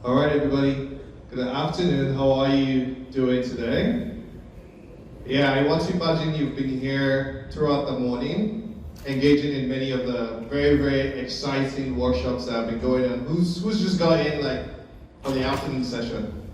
All right, everybody. Good afternoon. How are you doing today? Yeah, I want to imagine you've been here throughout the morning, engaging in many of the very, very exciting workshops that have been going on. Who's just got in like for the afternoon session?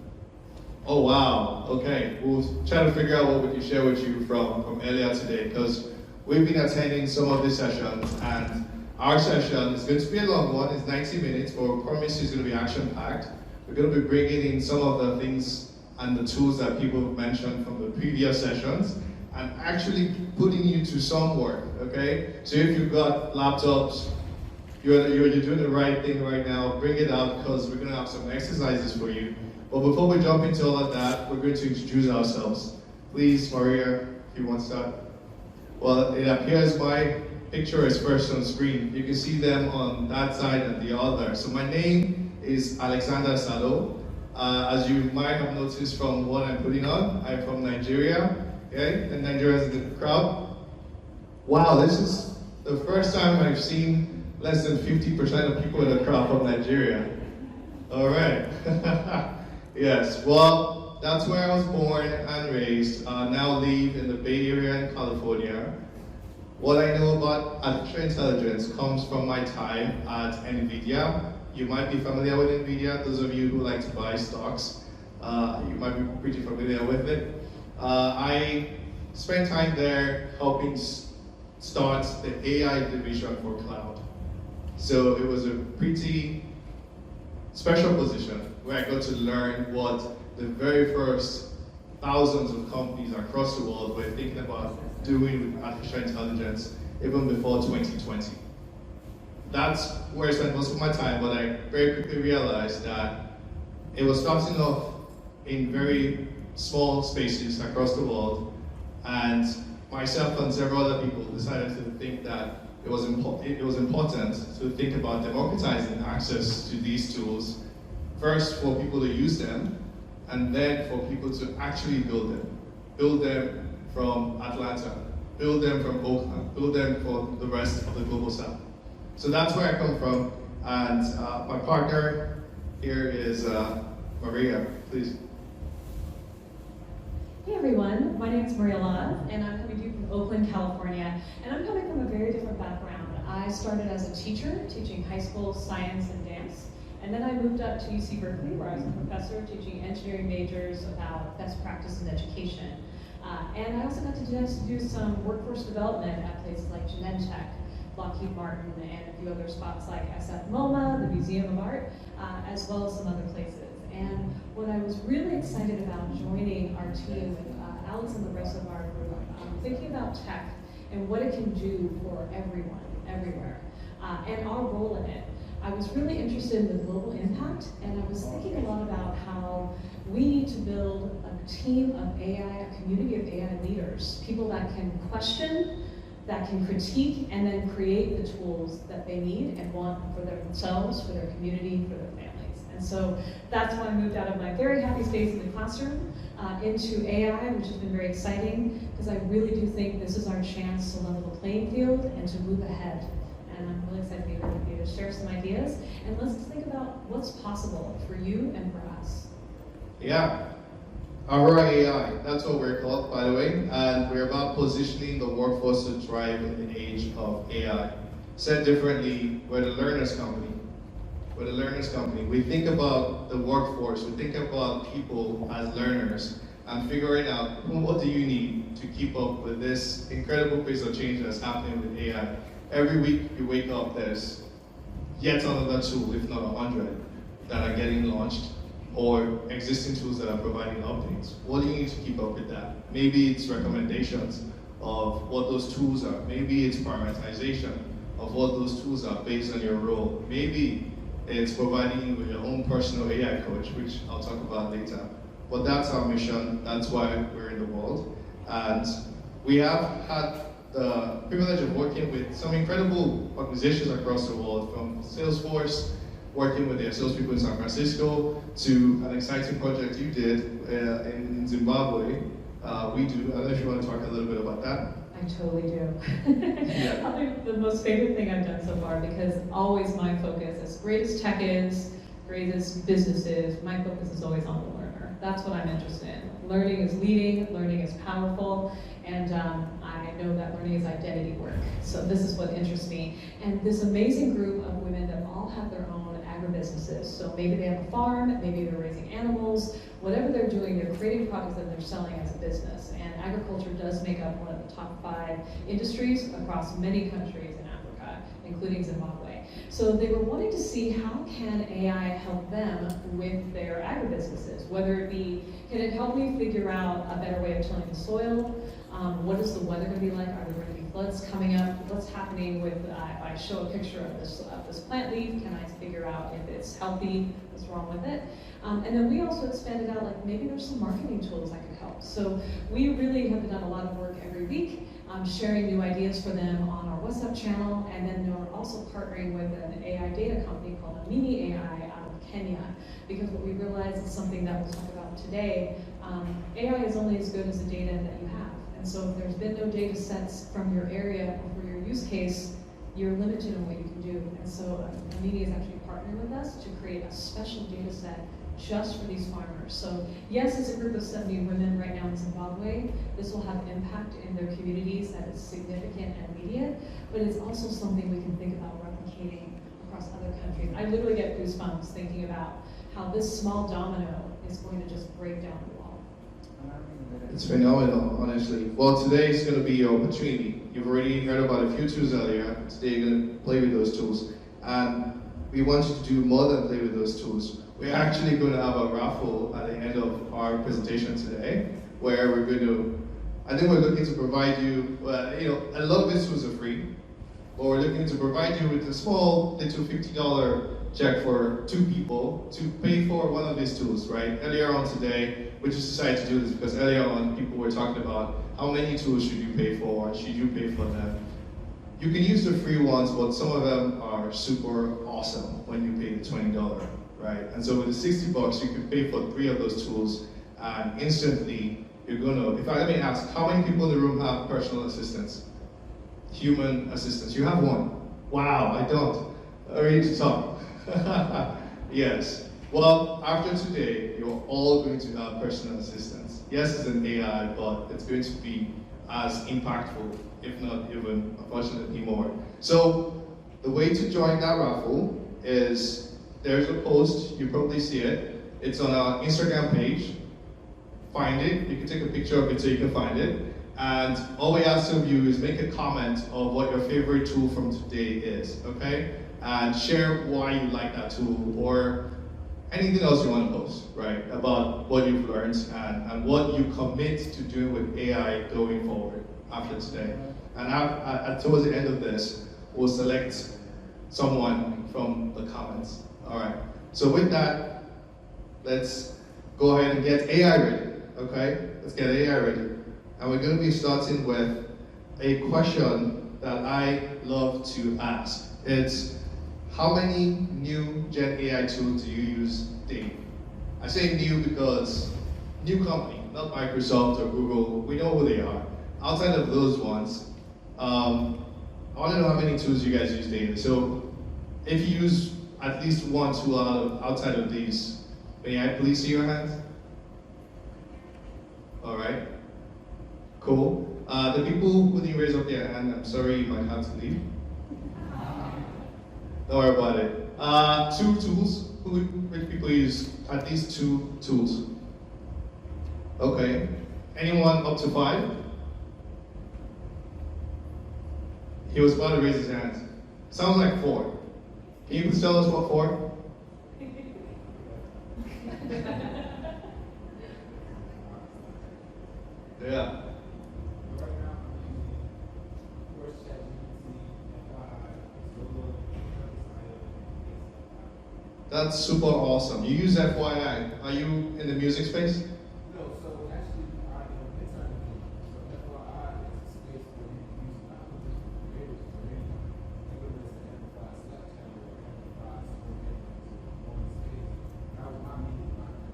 Oh wow. Okay, we'll try to figure out what we can share with you from earlier today, because we've been attending some of these sessions, and our session is going to be a long one. It's 90 minutes, but we promise it's going to be action-packed. We're going to be bringing in some of the things and the tools that people have mentioned from the previous sessions and actually putting you to some work, okay? So if you've got laptops, you're doing the right thing right now, bring it out, because we're going to have some exercises for you. But before we jump into all of that, we're going to introduce ourselves. Please, Maria, if you want to start. Well, it appears my picture is first on screen. You can see them on that side and the other. So my name is Alexander Sado. As you might have noticed from what I'm putting on, I'm from Nigeria. Okay, and Nigeria's in the crowd. Wow, this is the first time I've seen less than 50% of people in the crowd from Nigeria. All right. Yes, well, that's where I was born and raised. Now live in the Bay Area in California. What I know about artificial intelligence comes from my time at NVIDIA. You might be familiar with NVIDIA. Those of you who like to buy stocks, you might be pretty familiar with it. I spent time there helping start the AI division for cloud. So it was a pretty special position where I got to learn what the very first thousands of companies across the world were thinking about doing with artificial intelligence even before 2020. That's where I spent most of my time, but I very quickly realized that it was starting off in very small spaces across the world, and myself and several other people decided to think that it was important to think about democratizing access to these tools, first for people to use them, and then for people to actually build them. Build them from Atlanta, build them from Oakland, build them for the rest of the global south. So that's where I come from, and my partner here is Maria, please. Hey everyone, my name is Maria Laz, and I'm coming to you from Oakland, California, and I'm coming from a very different background. I started as a teacher, teaching high school science and dance, and then I moved up to UC Berkeley, where I was a professor teaching engineering majors about best practice in education. And I also got to do some workforce development at places like Genentech, Lockheed Martin, and a few other spots like SF MoMA, the Museum of Art, as well as some other places. And what I was really excited about joining our team with Alex and the rest of our group, thinking about tech and what it can do for everyone, everywhere, and our role in it. I was really interested in the global impact, and I was thinking a lot about how we need to build a team of AI, a community of AI leaders, people that can question, that can critique, and then create the tools that they need and want for themselves, for their community, for their families. And so that's why I moved out of my very happy space in the classroom into AI, which has been very exciting, because I really do think this is our chance to level the playing field and to move ahead. And I'm really excited to be here with you to share some ideas, and let's think about what's possible for you and for us. Yeah, Ahura AI, that's what we're called, by the way, and we're about positioning the workforce to thrive in the age of AI. Said differently, we're the learners company. We're the learners company. We think about the workforce, we think about people as learners, and figuring out what do you need to keep up with this incredible pace of change that's happening with AI. Every week you wake up, there's yet another tool, if not 100, that are getting launched, or existing tools that are providing updates. What do you need to keep up with that? Maybe it's recommendations of what those tools are. Maybe it's prioritization of what those tools are based on your role. Maybe it's providing you with your own personal AI coach, which I'll talk about later. But that's our mission, that's why we're in the world. And we have had the privilege of working with some incredible organizations across the world, from Salesforce, working with their salespeople in San Francisco, to an exciting project you did in Zimbabwe. We do. I don't know if you want to talk a little bit about that. I totally do. Yeah. Probably the most favorite thing I've done so far, because always my focus, as great as tech is, greatest businesses, my focus is always on the learner. That's what I'm interested in. Learning is leading, learning is powerful, and I know that learning is identity work. So this is what interests me. And this amazing group of women that all have their own agribusinesses. So maybe they have a farm, maybe they're raising animals, whatever they're doing, they're creating products that they're selling as a business. And agriculture does make up one of the top 5 industries across many countries in Africa, including Zimbabwe. So they were wanting to see how can AI help them with their agribusinesses, whether it be, can it help me figure out a better way of tilling the soil? What is the weather going to be like? Are there going to be floods coming up? What's happening with, if I show a picture of this plant leaf, can I figure out if it's healthy, what's wrong with it? And then we also expanded out, like maybe there's some marketing tools that could help. So we really have done a lot of work every week, sharing new ideas for them on our WhatsApp channel, and then we're also partnering with an AI data company called Mini AI out of Kenya, because what we realized is something that we'll talk about today, AI is only as good as the data that you have. And so if there's been no data sets from your area or for your use case, you're limited in what you can do. And so Mini is actually partnering with us to create a special data set just for these farmers. So yes, it's a group of 70 women right now in Zimbabwe. This will have impact in their communities that is significant and immediate, but it's also something we can think about replicating across other countries. I literally get goosebumps thinking about how this small domino is going to just break down the wall. It's phenomenal, honestly. Well, today is going to be your opportunity. You've already heard about a few tools earlier. Today you're going to play with those tools. And we want you to do more than play with those tools. We're actually going to have a raffle at the end of our presentation today, where we're going to, I think we're looking to provide you, a lot of these tools are free, but we're looking to provide you with a small little $50 check for 2 people to pay for one of these tools, right? Earlier on today, we just decided to do this because earlier on people were talking about how many tools should you pay for, should you pay for them. You can use the free ones, but some of them are super awesome when you pay the $20, right? And so with the 60 bucks, you can pay for 3 of those tools, and instantly you're gonna, in fact, let me ask, how many people in the room have personal assistants? Human assistants, you have one. Wow, I don't. I'm ready to talk. Yes. Well, after today, you're all going to have personal assistants. Yes, it's an AI, but it's going to be as impactful, if not even, unfortunately, more. So the way to join that raffle is, there's a post, you probably see it. It's on our Instagram page. Find it, you can take a picture of it so you can find it. And all we ask of you is make a comment of what your favorite tool from today is, okay? And share why you like that tool, or anything else you want to post, right? About what you've learned and what you commit to doing with AI going forward after today. And towards the end of this, we'll select someone from the comments. All right, so with that, let's go ahead and get AI ready, okay? Let's get AI ready. And we're going to be starting with a question that I love to ask. It's, how many new Gen AI tools do you use daily? I say new because new company, not Microsoft or Google, we know who they are. Outside of those ones, I want to know how many tools you guys use daily. So if you use at least one tool outside of these, may I please see your hands? All right, cool. The people who didn't raise up their hand, I'm sorry, you might have to leave. Don't worry about it. 2 tools. Which people use at least 2 tools? Okay. Anyone up to 5? He was about to raise his hand. Sounds like 4. Can you please tell us what 4? Yeah. That's super awesome. You use FYI. Are you in the music space? No, so actually, I am intern. So FYI is a space where you can use languages for creators for anything. Think of it as an amplified Slack channel or amplified support networks on the space. Now, with my media content,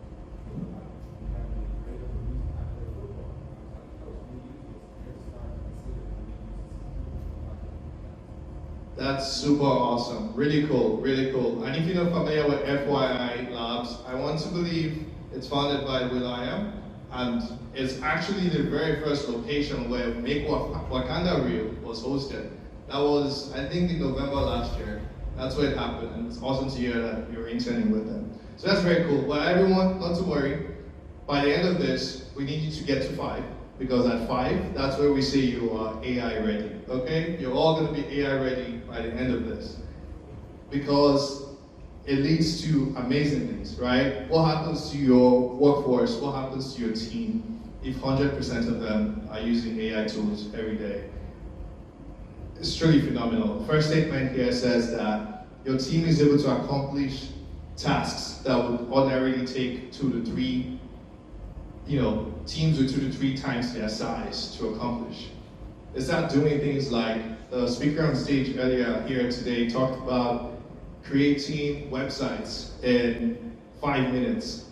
we have a creator for music. I play football. I was like, Coach, we use this. Here's start to consider we use this. That's super awesome. Really cool, really cool. And if you're not familiar with FYI Labs, I want to believe it's founded by Will.i.am, and it's actually the very first location where Make Wakanda Real was hosted. That was, I think, in November last year. That's where it happened, and it's awesome to hear that you're interning with them. So that's very cool. Well, everyone, not to worry. By the end of this, we need you to get to 5, because at 5, that's where we say you are AI ready, okay? You're all gonna be AI ready by the end of this. Because it leads to amazing things, right? What happens to your workforce? What happens to your team if 100% of them are using AI tools every day? It's truly phenomenal. The first statement here says that your team is able to accomplish tasks that would ordinarily take 2 to 3, teams with 2 to 3 times their size to accomplish. They start doing things like the speaker on stage earlier here today talked about creating websites in 5 minutes,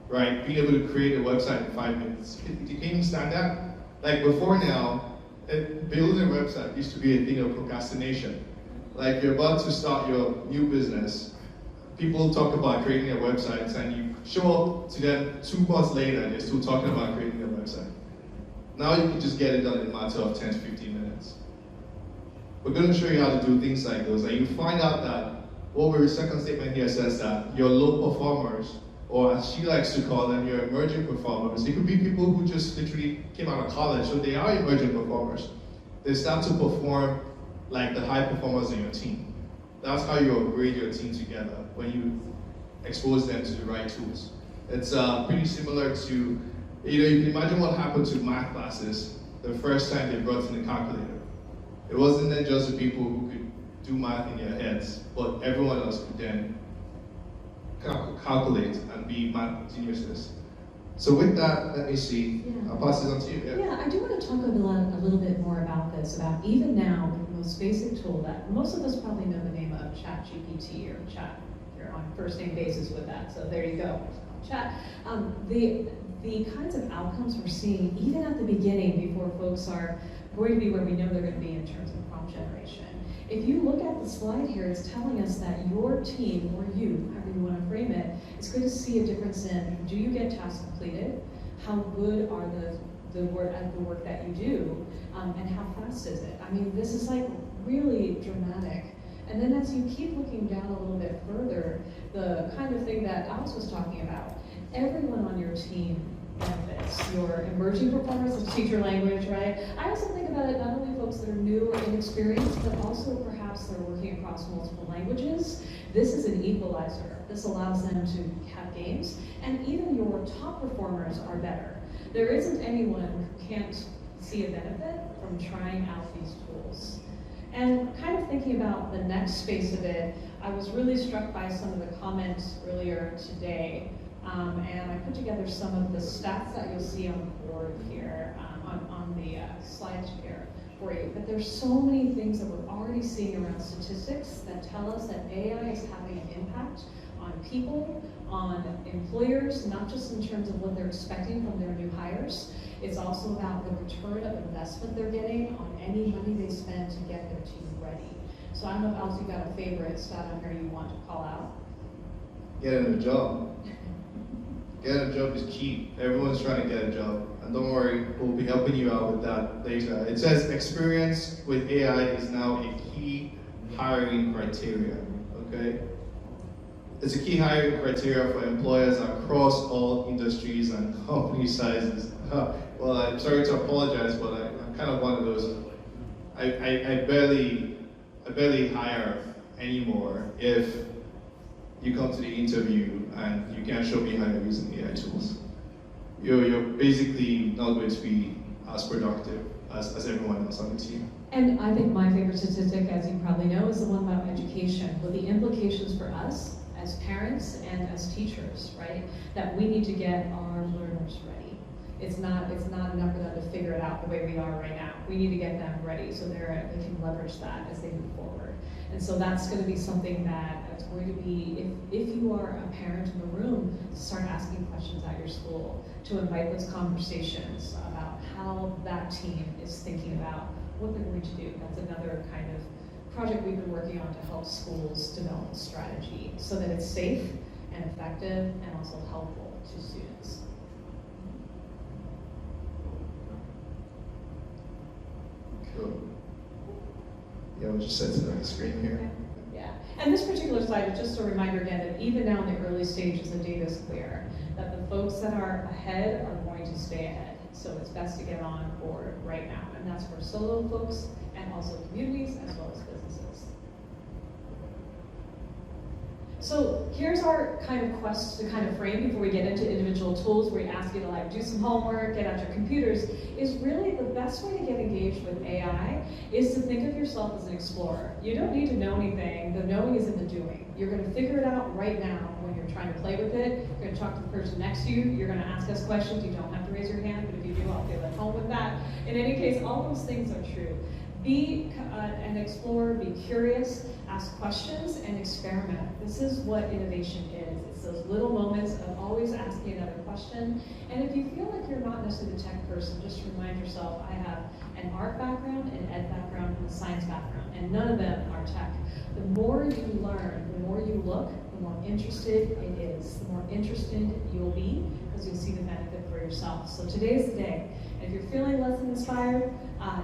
right? Being able to create a website in 5 minutes. Can you understand that? Like before now, building a website used to be a thing of procrastination. Like you're about to start your new business, people talk about creating a website and you show up to them 2 months later and they're still talking about creating a website. Now you can just get it done in a matter of 10 to 15 minutes. We're going to show you how to do things like those, and you find out that the second statement here says that your low performers, or as she likes to call them, your emerging performers, it could be people who just literally came out of college, so they are emerging performers. They start to perform like the high performers in your team. That's how you upgrade your team together, when you expose them to the right tools. It's pretty similar to, you can imagine what happened to math classes the first time they brought in the calculator. It wasn't then just the people who could do math in their heads, but everyone else could then calculate and be math geniuses. So with that, let me see. Yeah. I'll pass it on to you. Yeah, I do want to talk a little bit more about this, about even now, the most basic tool that most of us probably know the name of, ChatGPT or Chat. You're on first name basis with that, so there you go. Chat. The kinds of outcomes we're seeing, even at the beginning, before folks are going to be where we know they're going to be in terms of prompt generation. If you look at the slide here, it's telling us that your team, or you, however you want to frame it, is going to see a difference in, do you get tasks completed? How good are the work that you do? And how fast is it? I mean, this is like really dramatic. And then as you keep looking down a little bit further, the kind of thing that Alex was talking about, everyone on your team benefits. Your emerging performers of teacher language, right? I also think about it, not only folks that are new or inexperienced, but also perhaps they're working across multiple languages. This is an equalizer. This allows them to have games, and even your top performers are better. There isn't anyone who can't see a benefit from trying out these tools. And kind of thinking about the next phase of it, I was really struck by some of the comments earlier today. And I put together some of the stats that you'll see on the board here, on the slides here for you. But there's so many things that we're already seeing around statistics that tell us that AI is having an impact on people, on employers, not just in terms of what they're expecting from their new hires. It's also about the return of investment they're getting on any money they spend to get their team ready. So I don't know if else you got a favorite stat on here you want to call out. Getting a job. Getting a job is key. Everyone's trying to get a job. And don't worry, we'll be helping you out with that later. It says experience with AI is now a key hiring criteria, okay? It's a key hiring criteria for employers across all industries and company sizes. Well, I'm sorry to apologize, but I'm kind of one of those. I barely hire anymore if you come to the interview and you can't show me how you're using AI tools. You're basically not going to be as productive as everyone else on the team. And I think my favorite statistic, as you probably know, is the one about education, with the implications for us as parents and as teachers, right? That we need to get our learners ready. It's not enough for them to figure it out the way we are right now. We need to get them ready so they can leverage that as they move forward. And so that's going to be something that it's going to be, if you are a parent in the room, to start asking questions at your school, to invite those conversations about how that team is thinking about what they're going to do. That's another kind of project we've been working on to help schools develop a strategy so that it's safe and effective and also helpful to students. Cool. Yeah, we'll just set it on the screen here. Yeah, and this particular slide is just a reminder again that even now in the early stages, the data is clear that the folks that are ahead are going to stay ahead. So it's best to get on board right now, and that's for solo folks and also communities as well as businesses. So here's our kind of quest to kind of frame before we get into individual tools where we ask you to like do some homework, get out your computers, is really the best way to get engaged with AI is to think of yourself as an explorer. You don't need to know anything, the knowing is in the doing. You're gonna figure it out right now when you're trying to play with it. You're gonna talk to the person next to you, you're gonna ask us questions, you don't have to raise your hand, but if you do, I'll feel at home with that. In any case, all those things are true. Be an explorer, be curious, ask questions, and experiment. This is what innovation is. It's those little moments of always asking another question. And if you feel like you're not necessarily a tech person, just remind yourself, I have an art background, an ed background, and a science background, and none of them are tech. The more you learn, the more you look, the more interested it is. The more interested you'll be, because you'll see the benefit for yourself. So today's the day. And if you're feeling less than inspired,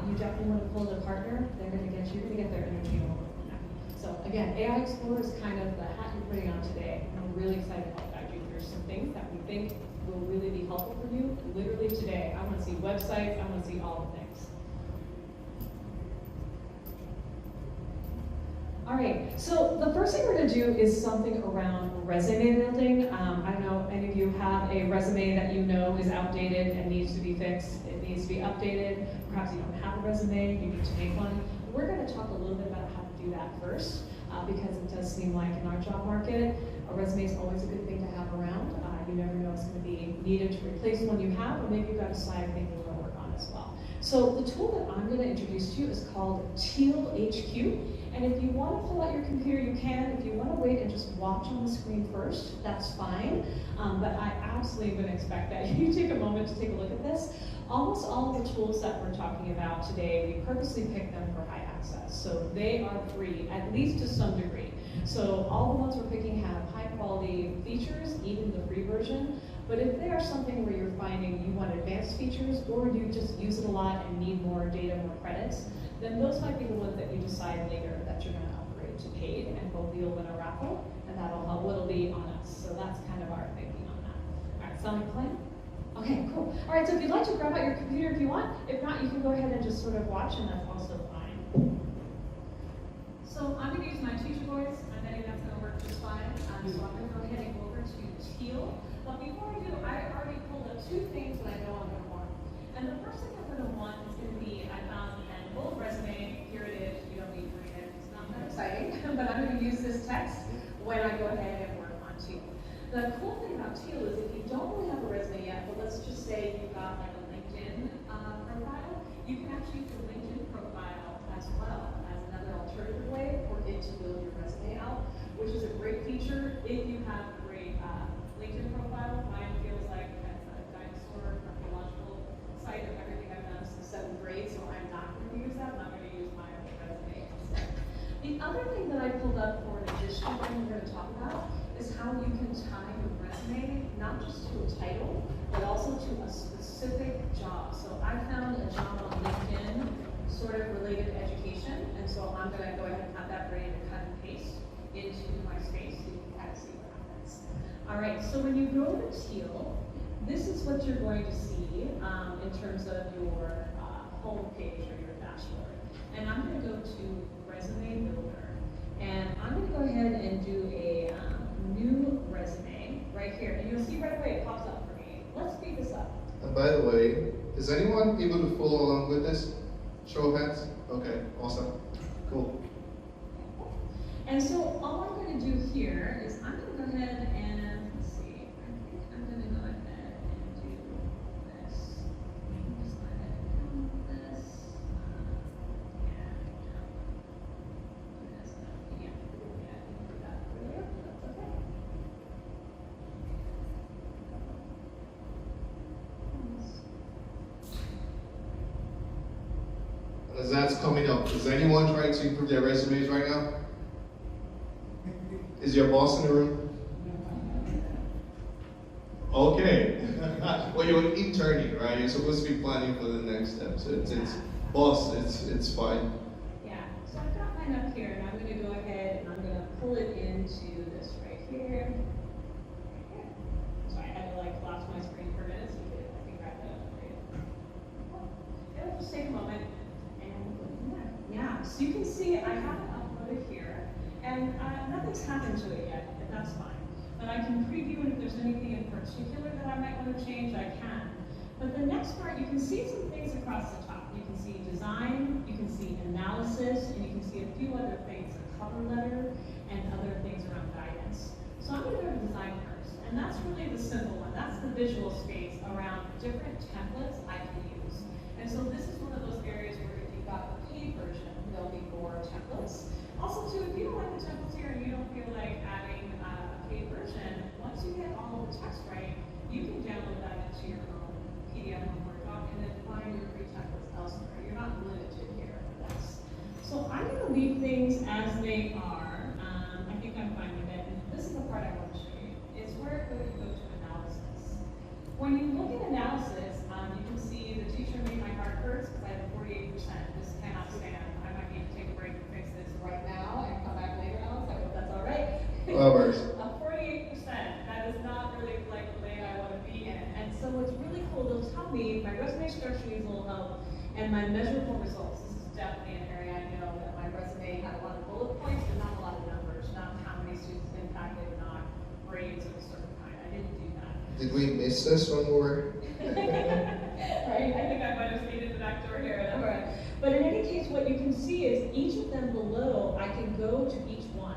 you definitely want to pull in a partner. You're going to get their energy over from that. So again, AI Explorer is kind of the hat you're putting on today. And we're really excited to help guide you through some things that we think will really be helpful for you literally today. I want to see websites, I want to see all the things. All right, so the first thing we're going to do is something around resume building. I don't know if any of you have a resume that you know is outdated and needs to be fixed. It needs to be updated. Perhaps you don't have a resume, you need to make one. We're going to talk a little bit about how to do that first, because it does seem like in our job market, a resume is always a good thing to have around. You never know it's going to be needed to replace one you have, or maybe you've got a side thing you want to work on as well. So the tool that I'm going to introduce to you is called Teal HQ. And if you want to pull out your computer, you can. If you want to wait and just watch on the screen first, that's fine. But I absolutely would expect that you take a moment to take a look at this. Almost all of the tools that we're talking about today, we purposely picked them for high access. So they are free, at least to some degree. So all the ones we're picking have high quality features, even the free version. But if they are something where you're finding you want advanced features, or you just use it a lot and need more data, more credits, then those might be the ones that you decide later that you're going to upgrade to paid, and hopefully you'll win a raffle, and that'll help. What'll be on us. So that's kind of our thinking on that. All right, sound like a plan? Okay, cool. All right, so if you'd like to grab out your computer if you want. If not, you can go ahead and just sort of watch, and that's also fine. So I'm going to use my teacher voice. I'm betting that's going to work just fine. So I'm going to go ahead and go over to Teal. But before I do, I already pulled up two things that I know I'm going to want. And the first thing I'm going to want is going to be, I found an old resume. Here it is. You don't need to read it. It's not that exciting. But I'm going to use this text when I go ahead and work on Teal. The cool thing about Teal is if you don't really have a resume yet, but let's just say you've got like a LinkedIn profile, you can actually use the LinkedIn profile as well as another alternative way for it to build your resume out, which is a great feature if you have a great LinkedIn profile. Mine feels like that's a dinosaur archaeological site of everything I've done since 7th grade, so I'm not going to use that. I'm not going to use my own resume instead. The other thing that I pulled up for an additional thing we're going to talk about is how you can tie your resume not just to a title, but also to a specific job. So I found a job on LinkedIn, sort of related to education, and so I'm going to go ahead and have that ready to cut and paste into my space so you can kind of see what happens. All right, so when you go to Teal, this is what you're going to see in terms of your home page or your dashboard. And I'm going to go to Resume Builder. And I'm going to go ahead and do a new resume right here. And you'll see right away it pops up for me. Let's speed this up. And by the way, is anyone able to follow along with this? Show of hands? Okay, awesome. Cool. And so all I'm going to do here is I'm going to go ahead and, let's see, I think I'm going to go ahead and do this. Just go ahead and come with this. Do that earlier. That's okay. As that's coming up, is anyone trying to improve their resumes right now? Is your boss in the room? Okay. Well, you're interning, right? You're supposed to be planning for the next step. So it's boss, it's fine. Yeah, so I've got mine up here, and I'm going to go ahead and I'm going to pull it into this right here. Right here. So I had to like collapse my screen for a minute so I can grab that up for you. It'll just take a moment. And yeah, so you can see I have it uploaded here, and nothing's happened to it yet, and that's fine. But I can preview it if there's anything in particular that I might want to change, I can. But the next part, you can see some things across the top. You can see design, you can see analysis, and you can see a few other things, a cover letter, and other things around guidance. So I'm going to go to design first, and that's really the simple one. That's the visual space around different templates I can use. And so this is one of those areas where if you've got the paid version, there'll be more templates. Also, too, if you don't like the templates here and you don't feel like adding a paid version, once you get all of the text right, you can download that into your own PDF or Word doc and then find your free templates elsewhere. You're not limited here for this. So I'm going to leave things as they are. I think I'm fine with it. And this is the part I want to show you. It's where you go to analysis. When you look at analysis, you can see the teacher made my heart hurts because I have 48%. This cannot stand. I might need to take a break and fix this right now and come back later on, so I hope that's all right. 48%, that is not really like the lane I want to be in. And so what's really cool, they'll tell me my resume structure needs a little help and my measurable results. This is definitely an area I know that my resume had a lot of bullet points and not a lot of numbers, not how many students impacted, not grades of a certain kind. I didn't do that. Did we miss this one more? Right, I think I might have stayed in the back door here. All right. But in any case, what you can see is each of them below, I can go to each one.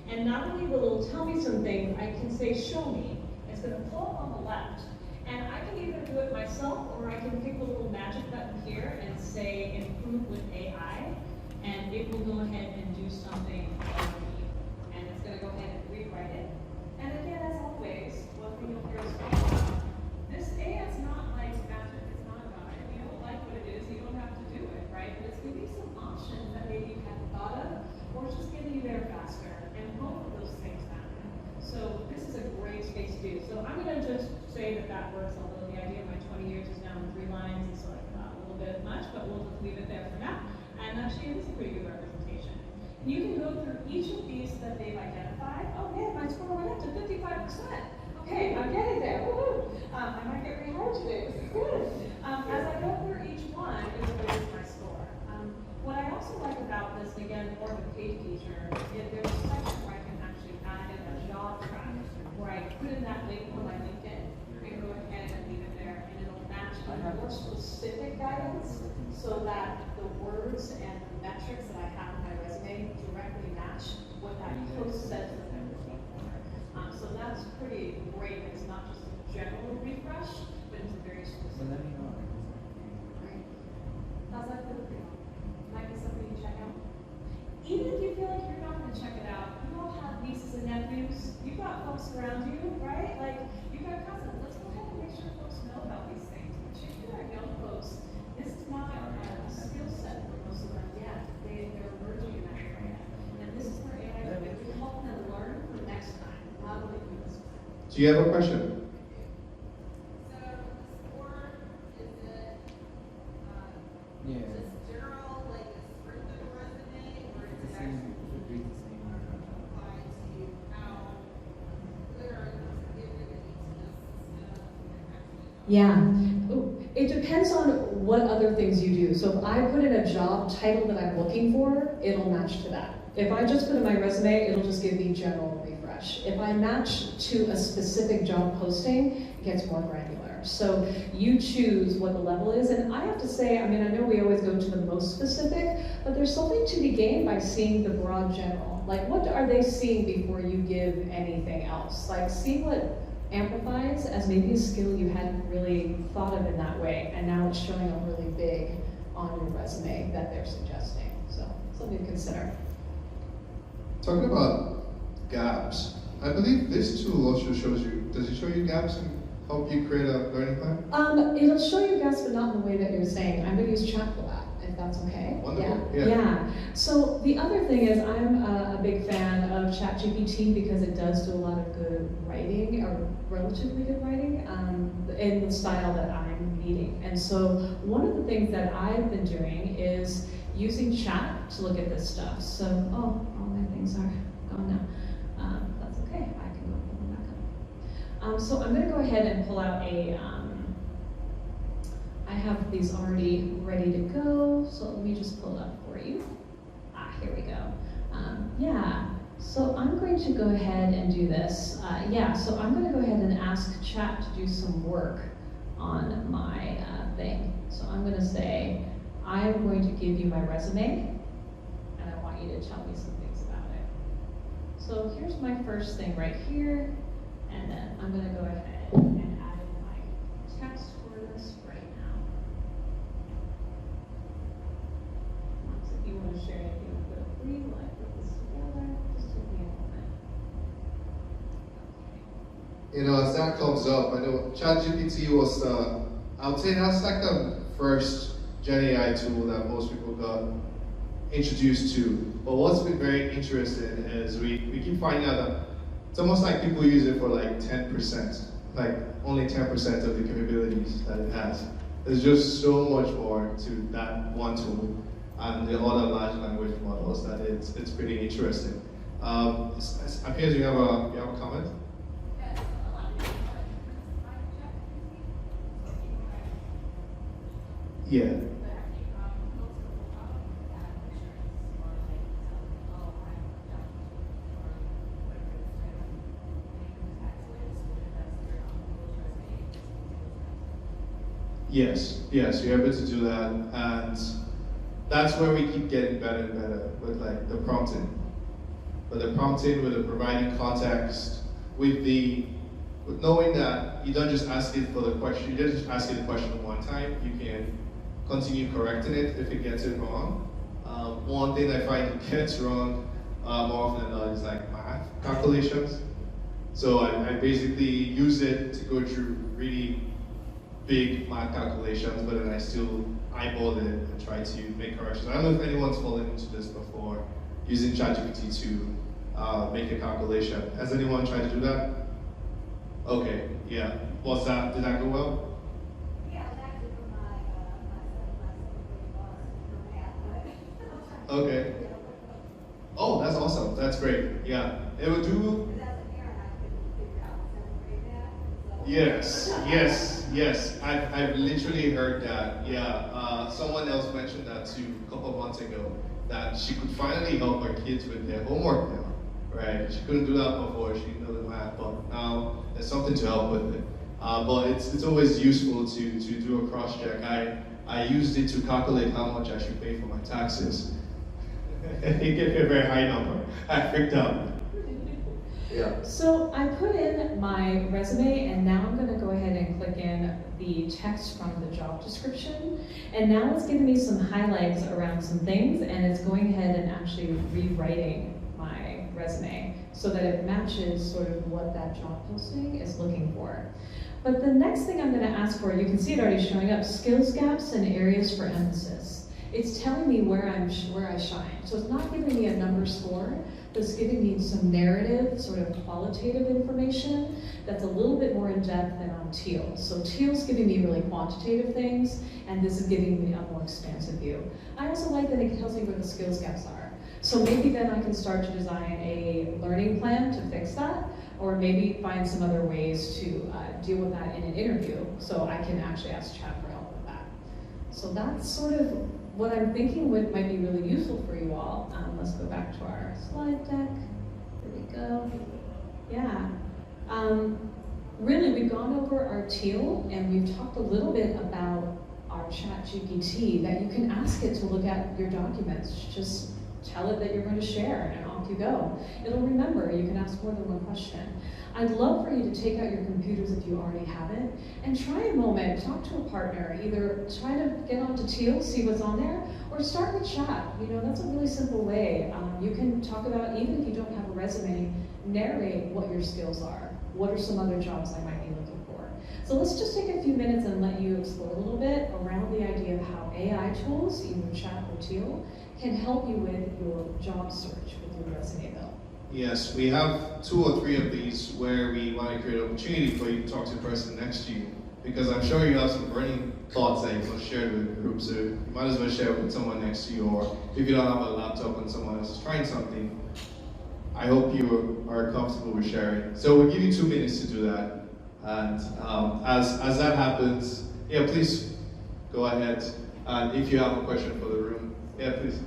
And not only will it tell me some things, I can say, show me. It's going to pull up on the left. And I can either do it myself, or I can pick the little magic button here and say, improve with AI. And it will go ahead and do something for me. And it's going to go ahead and rewrite it. And again, as always, one thing you'll hear is, this AI is not like magic, it's not God. If you don't like what it is, you don't have to do it, right? But it's giving you some options that maybe you hadn't thought of, or it's just getting you there faster. And both of those things happen. So this is a great space to do. So I'm going to just say that that works, although the idea of my 20 years is down to 3 lines, and so I thought a little bit much, but we'll just leave it there for now. And actually, it is a pretty good representation. And you can go through each of these that they've identified. Oh man, my score went up to 55%. Okay, I'm getting there. Woohoo! I might get rehired today. This is good. As I go through each one, it will raise my score. What I also like about this, and again, more of a paid feature, is there's a section where I can actually add in a job track, where I put in that link for my LinkedIn, and go ahead and leave it there, and it'll match more specific guidance, so that the words and the metrics that I have in my resume directly match what that post says that they're looking for. So that's pretty great. It's not just a general refresh, but it's very specific. But let me know. Right. How's that feel for you? Might be something you check out. Even if you feel like you're not going to check it out, you all have nieces and nephews. You've got folks around you, right? Like, you've got cousins. Let's go ahead and make sure folks know about these things. Particularly our young folks. This is not a skill set for most of them yet. They're emerging in that area. And this is where AI can really help them learn for next time. Not only for this time. Do you have a question? Yeah. Just general, like a strength of the resume, or is it It's the actually same, it reads the same. apply to how good are you giving the ETS stuff and actually? Yeah. Ooh, it depends on what other things you do. So if I put in a job title that I'm looking for, it'll match to that. If I just put in my resume, it'll just give me general refresh. If I match to a specific job posting, it gets more granular. So you choose what the level is. And I have to say, I mean, I know we always go to the most specific, but there's something to be gained by seeing the broad general. Like, what are they seeing before you give anything else? Like, see what amplifies as maybe a skill you hadn't really thought of in that way, and now it's showing up really big on your resume that they're suggesting. So, something to consider. Talking about gaps, I believe this tool also shows you, does it show you gaps and help you create a learning plan? It'll show you gaps, but not in the way that you're saying. I'm going to use chat for that. if that's okay. Wonderful. Yeah. Yeah. So the other thing is I'm a big fan of ChatGPT because it does do a lot of good writing, or relatively good writing, in the style that I'm needing. And so one of the things that I've been doing is using chat to look at this stuff. So, oh, all my things are gone now. That's okay, I can go pull them back up. So I'm gonna go ahead and pull out I have these already ready to go, so let me just pull it up for you. Here we go. Yeah, so I'm going to go ahead and do this. So I'm gonna go ahead and ask chat to do some work on my thing. So I'm gonna say, I'm going to give you my resume, and I want you to tell me some things about it. So here's my first thing right here, and then I'm gonna go ahead and add in my text for this right now. If you want to share anything, feel free, like put this together, just take me a moment. You know, as that comes up, I know ChatGPT was, I would say that's like the first Gen AI tool that most people got introduced to. But what's been very interesting is we keep finding out that it's almost like people use it for like 10%, like only 10% of the capabilities that it has. There's just so much more to that one tool and the other large language models that it's pretty interesting. It appears you have a comment? Yeah. Yes, you're able to do that, and that's where we keep getting better and better with like the prompting. With the prompting, with the providing context, with knowing that you don't just ask it for the question, you don't just ask it the question one time, you can continue correcting it if it gets it wrong. One thing I find it gets wrong more often than not is like math calculations. So I basically use it to go through really big math calculations, but then I still eyeball it and try to make corrections. I don't know if anyone's fallen into this before, using ChatGPT to make a calculation. Has anyone tried to do that? Okay, yeah. Did that go well? Okay. Oh, that's awesome. That's great. Yeah. It would do. Yes. I've literally heard that. Yeah. Someone else mentioned that too a couple of months ago, that she could finally help her kids with their homework now. Right? She couldn't do that before. She didn't know the math, but now there's something to help with it. But it's always useful to do a cross check. I used it to calculate how much I should pay for my taxes. It gave me a very high number. I freaked out. Yeah. So I put in my resume, and now I'm going to go ahead and click in the text from the job description. And now it's giving me some highlights around some things, and it's going ahead and actually rewriting my resume so that it matches sort of what that job posting is looking for. But the next thing I'm going to ask for, you can see it already showing up, skills gaps and areas for emphasis. It's telling me where I shine. So it's not giving me a number score, but it's giving me some narrative, sort of qualitative information that's a little bit more in depth than on Teal. So Teal's giving me really quantitative things, and this is giving me a more expansive view. I also like that it tells me where the skills gaps are. So maybe then I can start to design a learning plan to fix that, or maybe find some other ways to deal with that in an interview, so I can actually ask chat for help with that. So that's sort of what I'm thinking might be really useful for you all. Let's go back to our slide deck. There we go. Yeah. Really, we've gone over our Teal, and we've talked a little bit about our ChatGPT, that you can ask it to look at your documents. Just tell it that you're going to share, and off you go. It'll remember. You can ask more than one question. I'd love for you to take out your computers if you already have it, and try a moment, talk to a partner, either try to get onto Teal, see what's on there, or start with chat. You know, that's a really simple way. You can talk about, even if you don't have a resume, narrate what your skills are. What are some other jobs I might be looking for? So let's just take a few minutes and let you explore a little bit around the idea of how AI tools, either chat or Teal, can help you with your job search with your resume build. Yes, we have 2 or 3 of these where we want to create an opportunity for you to talk to the person next to you. Because I'm sure you have some burning thoughts that you want to share with the group, so you might as well share it with someone next to you, or if you don't have a laptop and someone else is trying something, I hope you are comfortable with sharing. So we'll give you 2 minutes to do that. And as that happens, yeah, please go ahead. And if you have a question for the room, yeah, please.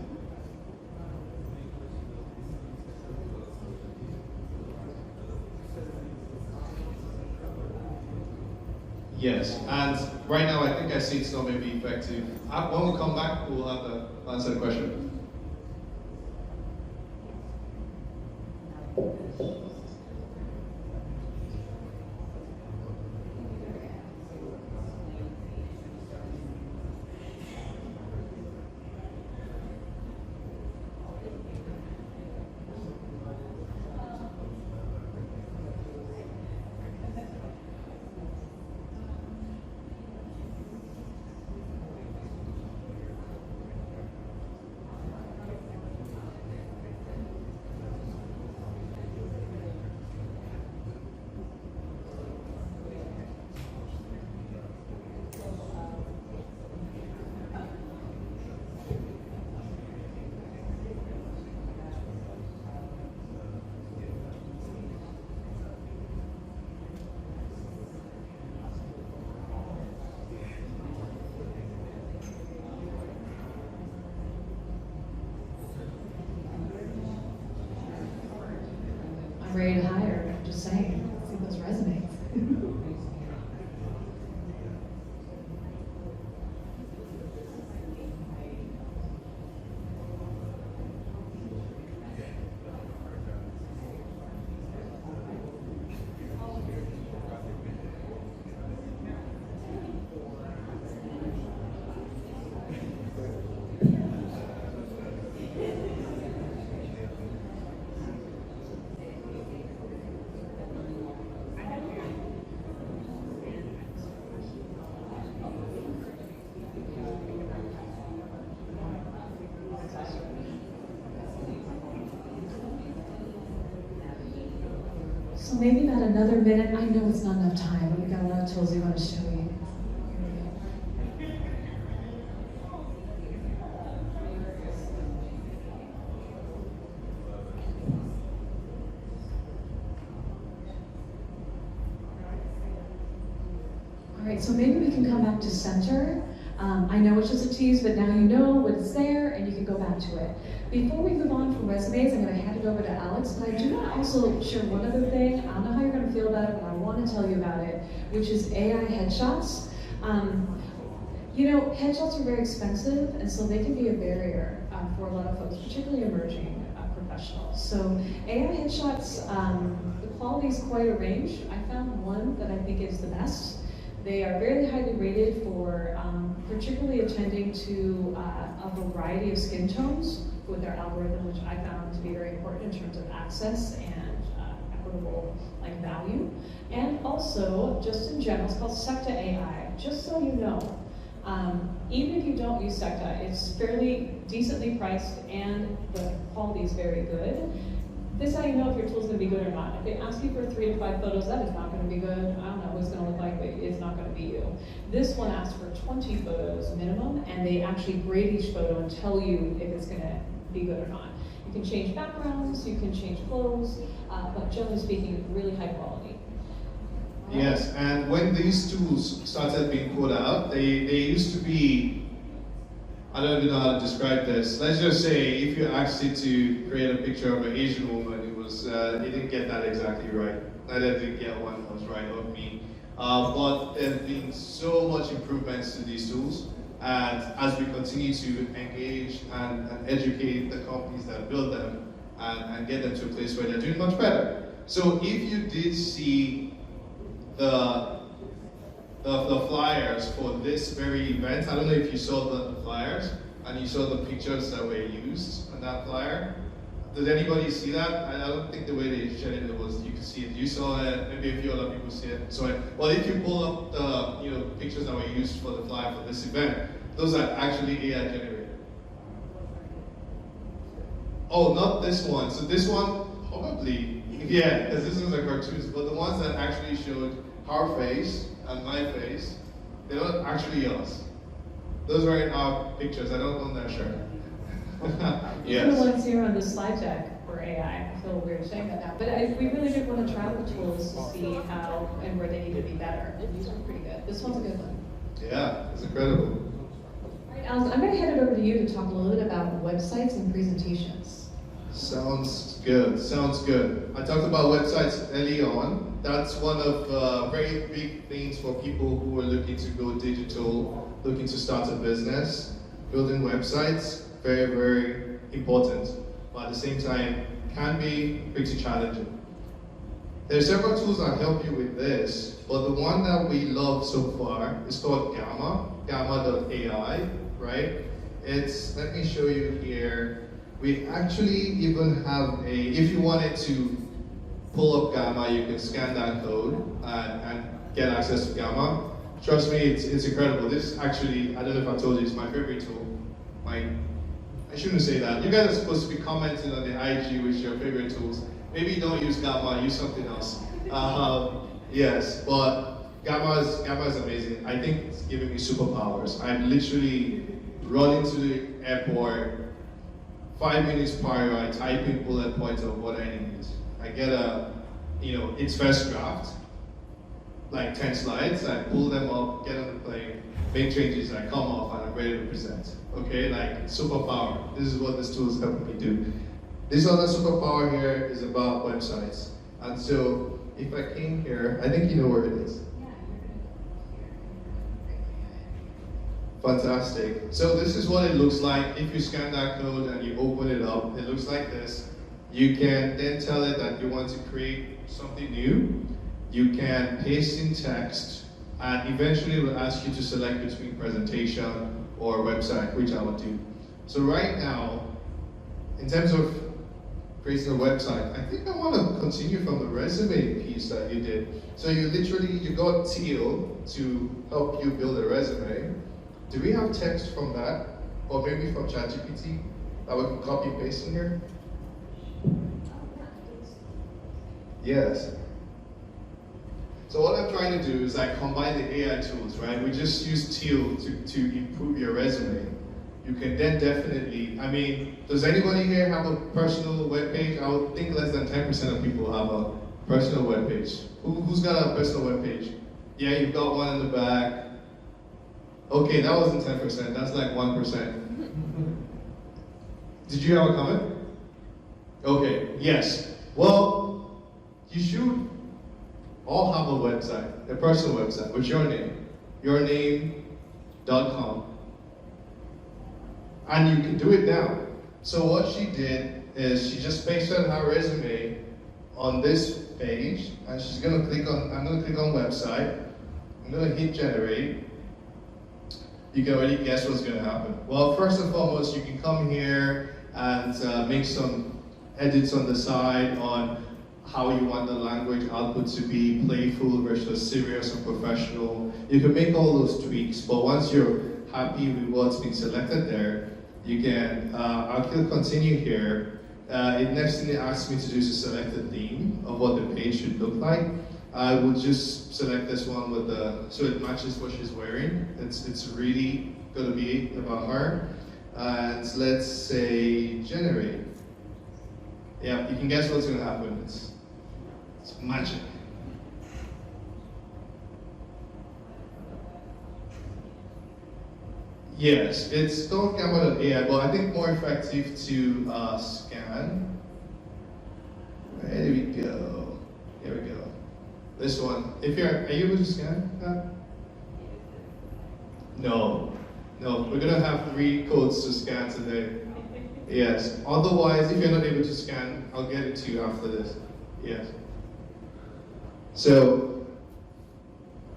Yes, and right now I think I see it's not going to be effective. When we come back, we'll have to answer the question. I'm ready to hire, I'm just saying, see those resumes. So maybe about another minute. I know it's not enough time, but we've got a lot of tools we want to show you. All right, so maybe we can come back to center. I know it's just a tease, but now you know what's there and you can go back to it. Before we move on from resumes, I'm going to hand it over to Alex, but I do want to also share one other thing. I don't know how you're going to feel about it, but I want to tell you about it, which is AI headshots. You know, headshots are very expensive, and so they can be a barrier for a lot of folks, particularly emerging professionals. So AI headshots, the quality is quite a range. I found one that I think is the best. They are very highly rated for particularly attending to a variety of skin tones with their algorithm, which I found to be very important in terms of access and equitable value. And also, just in general, it's called Secta AI. Just so you know, even if you don't use Secta, it's fairly decently priced and the quality is very good. This is how you know if your tool is going to be good or not. If they ask you for 3 to 5 photos, that is not going to be good. I don't know what it's going to look like, but it's not going to be you. This one asks for 20 photos minimum, and they actually grade each photo and tell you if it's going to be good or not. You can change backgrounds, you can change clothes, but generally speaking, really high quality. Yes, and when these tools started being put out, they used to be, I don't even know how to describe this. Let's just say if you asked it to create a picture of an Asian woman, it didn't get that exactly right. Neither did get one that was right of me. But there have been so much improvements to these tools, and as we continue to engage and educate the companies that build them and get them to a place where they're doing much better. So if you did see the flyers for this very event, I don't know if you saw the flyers and you saw the pictures that were used on that flyer. Did anybody see that? I don't think the way they shared it was you could see it. You saw it. Maybe a few other people see it. So, well, if you pull up the pictures that were used for the flyer for this event, those are actually AI generated. Oh, not this one. So this one probably, yeah, because this is a cartoon. But the ones that actually showed our face and my face, they're not actually us. Those are in our pictures. I don't own that shirt. Yes. The ones here on this slide deck for AI. I feel weird saying that now, but we really did want to try the tools to see how and where they need to be better. And these are pretty good. This one's a good one. Yeah, it's incredible. All right, Alice, I'm going to hand it over to you to talk a little bit about websites and presentations. Sounds good. Sounds good. I talked about websites early on. That's one of very big things for people who are looking to go digital, looking to start a business. Building websites, very, very important, but at the same time, can be pretty challenging. There are several tools that help you with this, but the one that we love so far is called Gamma.ai, right? Let me show you here. We actually even have if you wanted to pull up Gamma, you can scan that code and get access to Gamma. Trust me, it's incredible. This actually, I don't know if I told you, it's my favorite tool. I shouldn't say that. You guys are supposed to be commenting on the IG with your favorite tools. Maybe don't use Gamma, use something else. Yes, but Gamma is amazing. I think it's giving me superpowers. I'm literally running to the airport, 5 minutes prior, I type in bullet points of what I need. I get its first draft, like 10 slides, I pull them up, get on the plane, make changes, I come off, and I'm ready to present. Okay, like superpower. This is what this tool is helping me do. This other superpower here is about websites. And so, if I came here, I think you know where it is. Fantastic. So this is what it looks like. If you scan that code and you open it up, it looks like this. You can then tell it that you want to create something new. You can paste in text, and eventually it will ask you to select between presentation or website, which I will do. So right now, in terms of creating a website, I think I want to continue from the resume piece that you did. So you got Teal to help you build a resume. Do we have text from that? Or maybe from ChatGPT that we can copy and paste in here? Yes. So what I'm trying to do is combine the AI tools, right? We just use Teal to improve your resume. You can then definitely, does anybody here have a personal webpage? I would think less than 10% of people have a personal webpage. Who's got a personal webpage? Yeah, you've got one in the back. Okay, that wasn't 10%, that's like 1%. Did you have a comment? Okay, yes. Well, you should all have a website, a personal website with your name.com. And you can do it now. So what she did is she just pasted her resume on this page, and she's gonna click on, I'm gonna click on website, I'm gonna hit generate. You can already guess what's gonna happen. Well, first and foremost, you can come here and make some edits on the side on how you want the language output to be, playful versus serious and professional. You can make all those tweaks, but once you're happy with what's been selected there, you can, I'll click continue here. Next thing it asks me to do is to select the theme of what the page should look like. I would just select this one with so it matches what she's wearing. It's really gonna be about her. And let's say generate. Yeah, you can guess what's gonna happen. It's magic. Yes, it's called Gamma.ai, but I think more effective to scan. There we go. Here we go. This one. Are you able to scan that? No. We're gonna have 3 codes to scan today. Yes. Otherwise, if you're not able to scan, I'll get it to you after this. Yes. So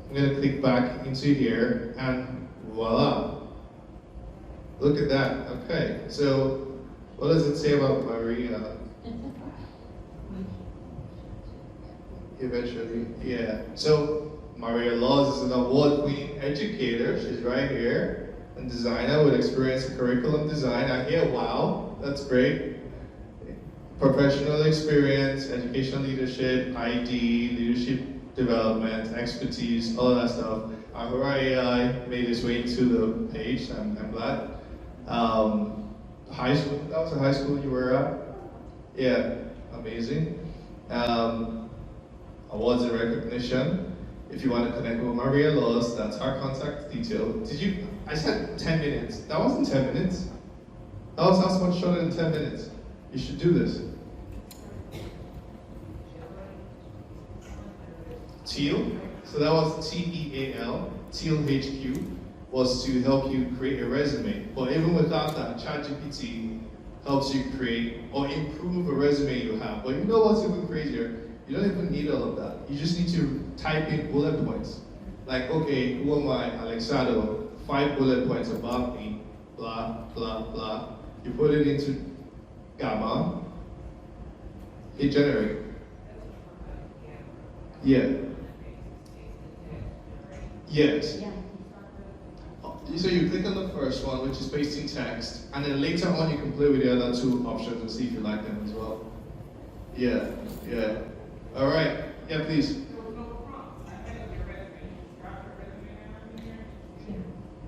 I'm gonna click back into here, and voila. Look at that. Okay. So what does it say about Maria? eventually. Yeah. So Maria Laws is an award-winning educator. She's right here, and designer with experience in curriculum design. I hear, wow, that's great. Professional experience, educational leadership, ID, leadership development, expertise, all of that stuff. Ahura AI made its way into the page. I'm glad. High school. That was a high school you were at. Yeah, amazing. Awards and recognition. If you want to connect with Maria Laws, that's her contact detail. I said 10 minutes. That wasn't 10 minutes. That was much shorter than 10 minutes. You should do this. Teal, so that was Teal, Teal HQ, was to help you create a resume. But even without that, ChatGPT helps you create or improve a resume you have. But you know what's even crazier? You don't even need all of that. You just need to type in bullet points. Like, okay, who am I? Alexado, 5 bullet points about me, blah, blah, blah. You put it into Gamma, hit generate. Yeah. Yes. Yeah. So you click on the first one, which is pasting text, and then later on you can play with the other 2 options and see if you like them as well. Yeah, yeah. All right. Yeah, please.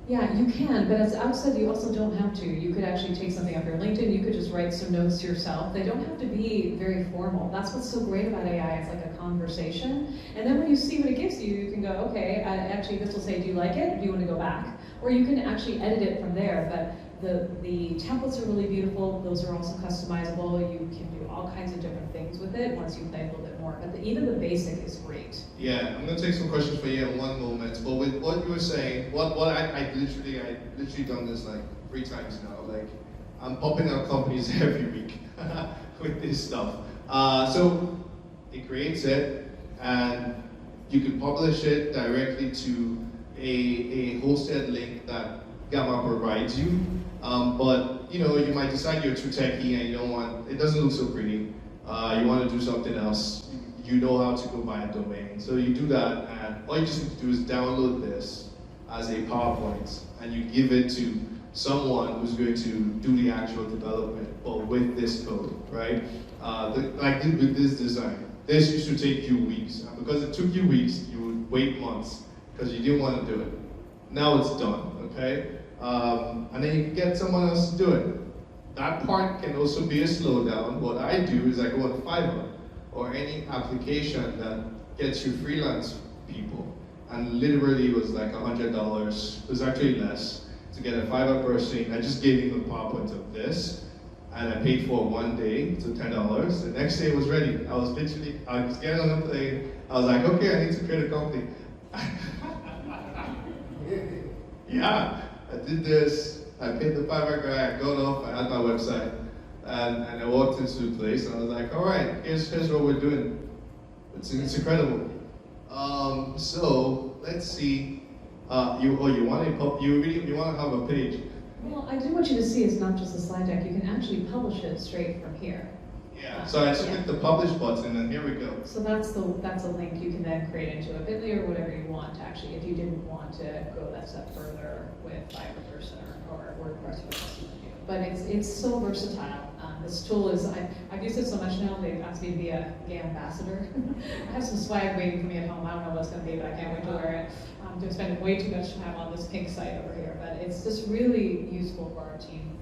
Yeah, you can, but as Alex said, you also don't have to. You could actually take something off your LinkedIn, you could just write some notes to yourself. They don't have to be very formal. That's what's so great about AI, it's like a conversation. And then when you see what it gives you, you can go, okay, actually this will say, do you like it, or do you want to go back? Or you can actually edit it from there, but the templates are really beautiful. Those are also customizable. You can do all kinds of different things with it once you play a little bit more. But even the basic is great. Yeah, I'm gonna take some questions for you in one moment. But with what you were saying, what I literally done this like 3 times now. Like I'm popping out companies every week with this stuff. So it creates it, and you can publish it directly to a hosted link that Gamma provides you. But you know, you might decide you're too techy and you don't want, it doesn't look so pretty. You want to do something else. You know how to go buy a domain. So you do that, and all you just need to do is download this as a PowerPoint, and you give it to someone who's going to do the actual development, but with this code, right? Like with this design. This used to take you weeks, and because it took you weeks, you would wait months because you didn't want to do it. Now it's done, okay? And then you can get someone else to do it. That part can also be a slowdown. What I do is I go on Fiverr or any application that gets you freelance people. And literally it was like $100. It was actually less to get a Fiverr person. I just gave him a PowerPoint of this, and I paid for 1 day, so $10. The next day it was ready. I was getting on the plane. I was like, okay, I need to create a company. Yeah, I did this. I paid the Fiverr guy. I got off. I had my website, and I walked into the place, and I was like, all right, here's what we're doing. It's incredible. So let's see. You want to have a page? Well, I do want you to see it's not just a slide deck. You can actually publish it straight from here. Yeah. So I just click the publish button, and here we go. So that's a link you can then create into a Bitly or whatever you want. Actually, if you didn't want to go that step further with Fiverr person or WordPress or something. But it's so versatile. This tool is, I've used it so much now, they've asked me to be a gay ambassador. I have some swag waiting for me at home. I don't know what it's going to be, but I can't wait to wear it. I'm going to spend way too much time on this pink site over here, but it's just really useful for our team.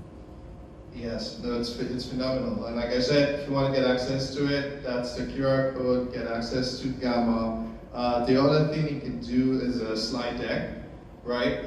Yes, no, it's phenomenal. And like I said, if you want to get access to it, that's the QR code, get access to Gamma. The other thing you can do is a slide deck, right?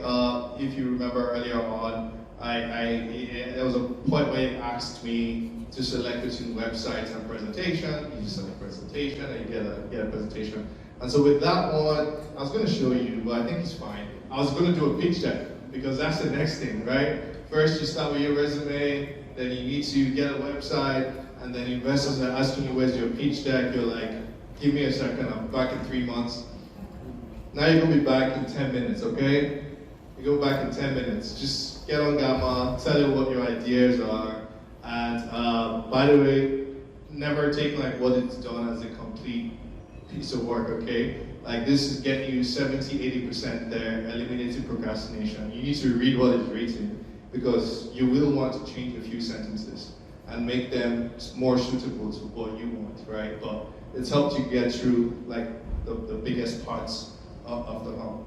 If you remember earlier on, there was a point where it asked me to select between websites and presentation. You just select presentation and you get a presentation. And so with that one, I was going to show you, but I think it's fine. I was going to do a pitch deck because that's the next thing, right? First, you start with your resume, then you need to get a website, and then investors are asking you, where's your pitch deck? You're like, give me a second, I'm back in 3 months. Now you're going to be back in 10 minutes, okay? You go back in 10 minutes. Just get on Gamma, tell it what your ideas are, and by the way, never take like what it's done as a complete piece of work, okay? Like this is getting you 70-80% there, eliminating procrastination. You need to read what is written because you will want to change a few sentences and make them more suitable to what you want, right? But it's helped you get through like the biggest parts of the home.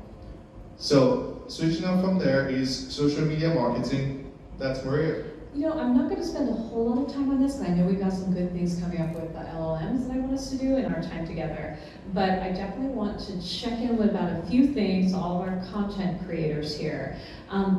So switching up from there is social media marketing. That's Maria. You know, I'm not going to spend a whole lot of time on this, and I know we've got some good things coming up with the LLMs that I want us to do in our time together. But I definitely want to check in with about a few things, all of our content creators here.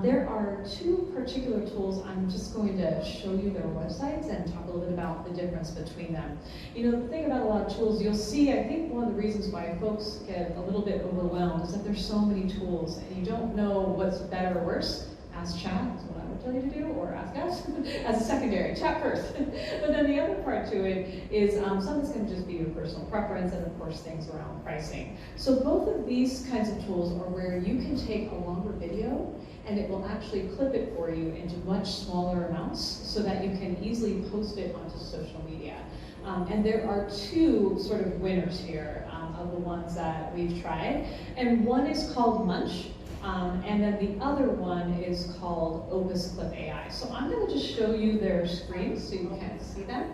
There are two particular tools. I'm just going to show you their websites and talk a little bit about the difference between them. You know, the thing about a lot of tools, you'll see, I think one of the reasons why folks get a little bit overwhelmed is that there's so many tools, and you don't know what's better or worse. Ask chat, is what I would tell you to do, or ask us as a secondary, chat first. But then the other part to it is some is going to just be your personal preference, and of course things around pricing. So both of these kinds of tools are where you can take a longer video and it will actually clip it for you into much smaller amounts so that you can easily post it onto social media. And there are two sort of winners here of the ones that we've tried. And one is called Munch. And then the other one is called Opus Clip AI. So I'm going to just show you their screens so you can see them.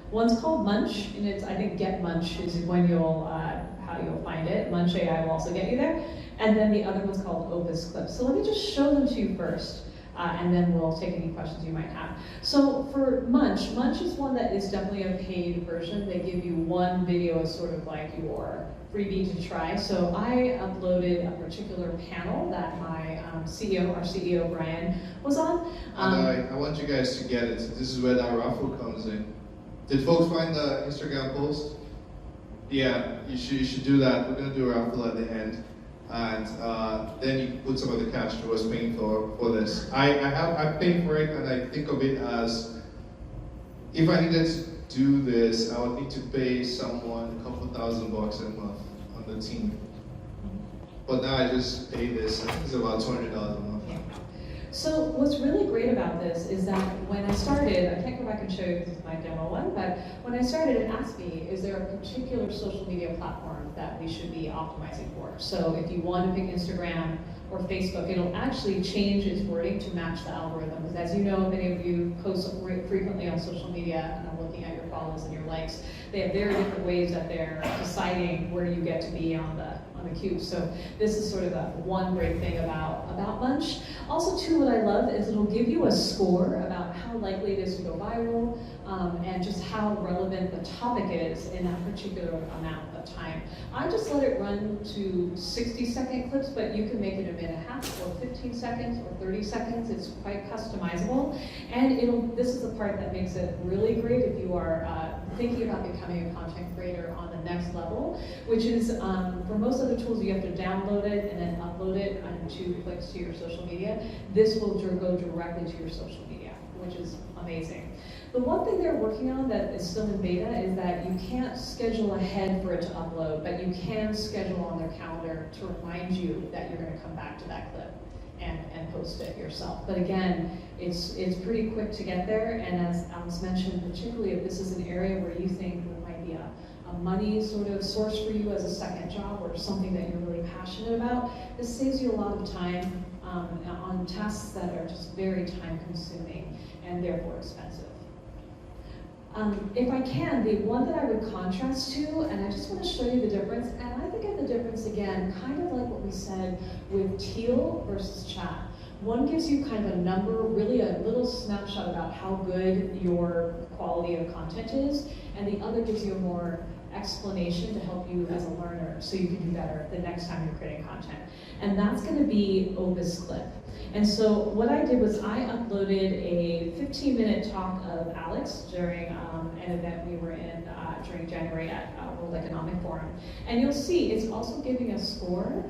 One's called Munch, and it's, I think, Get Munch is when you'll how you'll find it. Munch AI will also get you there. And then the other one's called Opus Clip. So let me just show them to you first, and then we'll take any questions you might have. So for Munch, Munch is one that is definitely a paid version. They give you one video as sort of like your freebie to try. So I uploaded a particular panel that my CEO, our CEO Brian, was on. And I want you guys to get it. This is where that raffle comes in. Did folks find the Instagram post? Yeah, you should do that. We're gonna do a raffle at the end, and then you can put some of the cash towards paying for this. I paid for it, and I think of it as if I needed to do this, I would need to pay someone a couple $1,000 a month on the team. But now I just pay this. I think it's about $200 a month. So what's really great about this is that when I started, I can't go back and show you this is my demo one, but when I started, it asked me, is there a particular social media platform that we should be optimizing for? So if you want to pick Instagram or Facebook, it'll actually change its wording to match the algorithm. Because as you know, many of you post frequently on social media, and I'm looking at your follows and your likes. They have very different ways that they're deciding where you get to be on the cube. So this is sort of the one great thing about Munch. Also too, what I love is it'll give you a score about how likely it is to go viral, and just how relevant the topic is in that particular amount of time. I just let it run to 60-second clips, but you can make it a minute and a half, or 15 seconds, or 30 seconds. It's quite customizable, and this is the part that makes it really great if you are thinking about becoming a content creator on the next level, which is for most other tools you have to download it and then upload it in 2 clicks to your social media. This will go directly to your social media, which is amazing. The one thing they're working on that is still in beta is that you can't schedule ahead for it to upload, but you can schedule on their calendar to remind you that you're going to come back to that clip and post it yourself. But again, it's pretty quick to get there, and as Alex mentioned, particularly if this is an area where you think there might be a money sort of source for you as a second job or something that you're really passionate about, this saves you a lot of time on tasks that are just very time consuming and therefore expensive. If I can, the one that I would contrast to, and I just want to show you the difference, and I think of the difference again, kind of like what we said with Teal versus Chat. One gives you kind of a number, really a little snapshot about how good your quality of content is, and the other gives you a more explanation to help you as a learner so you can do better the next time you're creating content. And that's going to be Opus Clip. And so what I did was I uploaded a 15-minute talk of Alex during an event we were in during January at World Economic Forum. And you'll see it's also giving a score.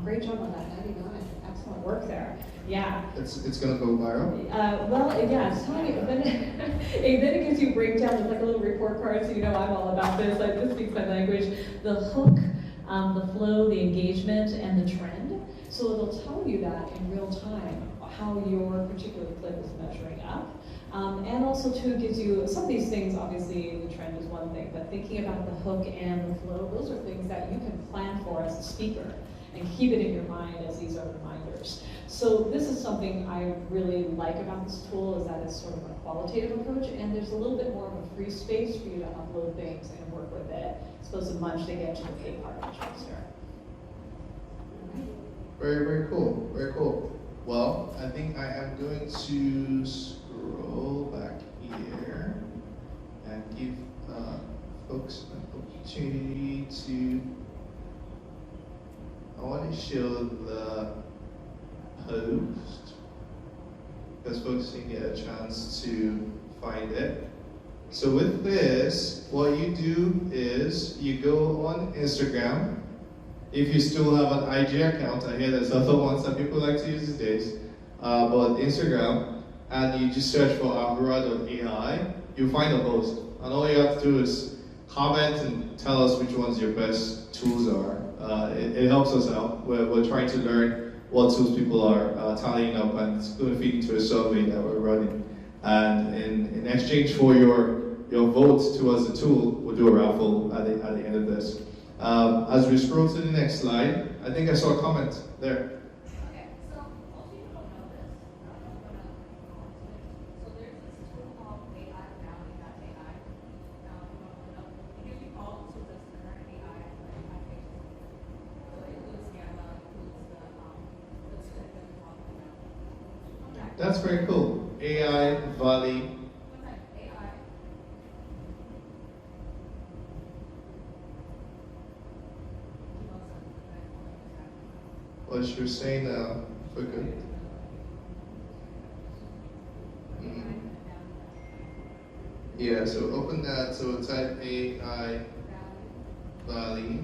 Great job on that, 99. Excellent work there. Yeah. It's gonna go viral? Well, yeah, it's telling you, then it gives you breakdown with like a little report card, so you know I'm all about this. Like, this speaks my language. The hook, the flow, the engagement, and the trend. So it'll tell you that in real time, how your particular clip is measuring up. And also too gives you, some of these things, obviously the trend is one thing, but thinking about the hook and the flow, those are things that you can plan for as a speaker and keep it in your mind as these are reminders. So this is something I really like about this tool, is that it's sort of a qualitative approach, and there's a little bit more of a free space for you to upload things and work with it, as opposed to much to get to the paid part much faster. Very, very cool. Very cool. Well, I think I am going to scroll back here and give folks an opportunity to. I want to show the post because folks can get a chance to find it. So with this, what you do is you go on Instagram. If you still have an IG account, I hear there's other ones that people like to use these days, but Instagram, and you just search for Ahura AI, you'll find a post. And all you have to do is comment and tell us which ones your best tools are. It helps us out. We're trying to learn what tools people are tallying up, and it's going to feed into a survey that we're running. And in exchange for your vote towards the tool, we'll do a raffle at the end of this. As we scroll to the next slide, I think I saw a comment there. Okay, so most people don't know this. I don't know if I'm gonna go into it. So there's this tool called AI. It gives you all the tools that's current AI pages. So it includes Gamma, includes the script that we're talking about. That's very cool. AI Valley. One time, AI. What you're saying now, for good. Yeah, so open that, so type AI Valley,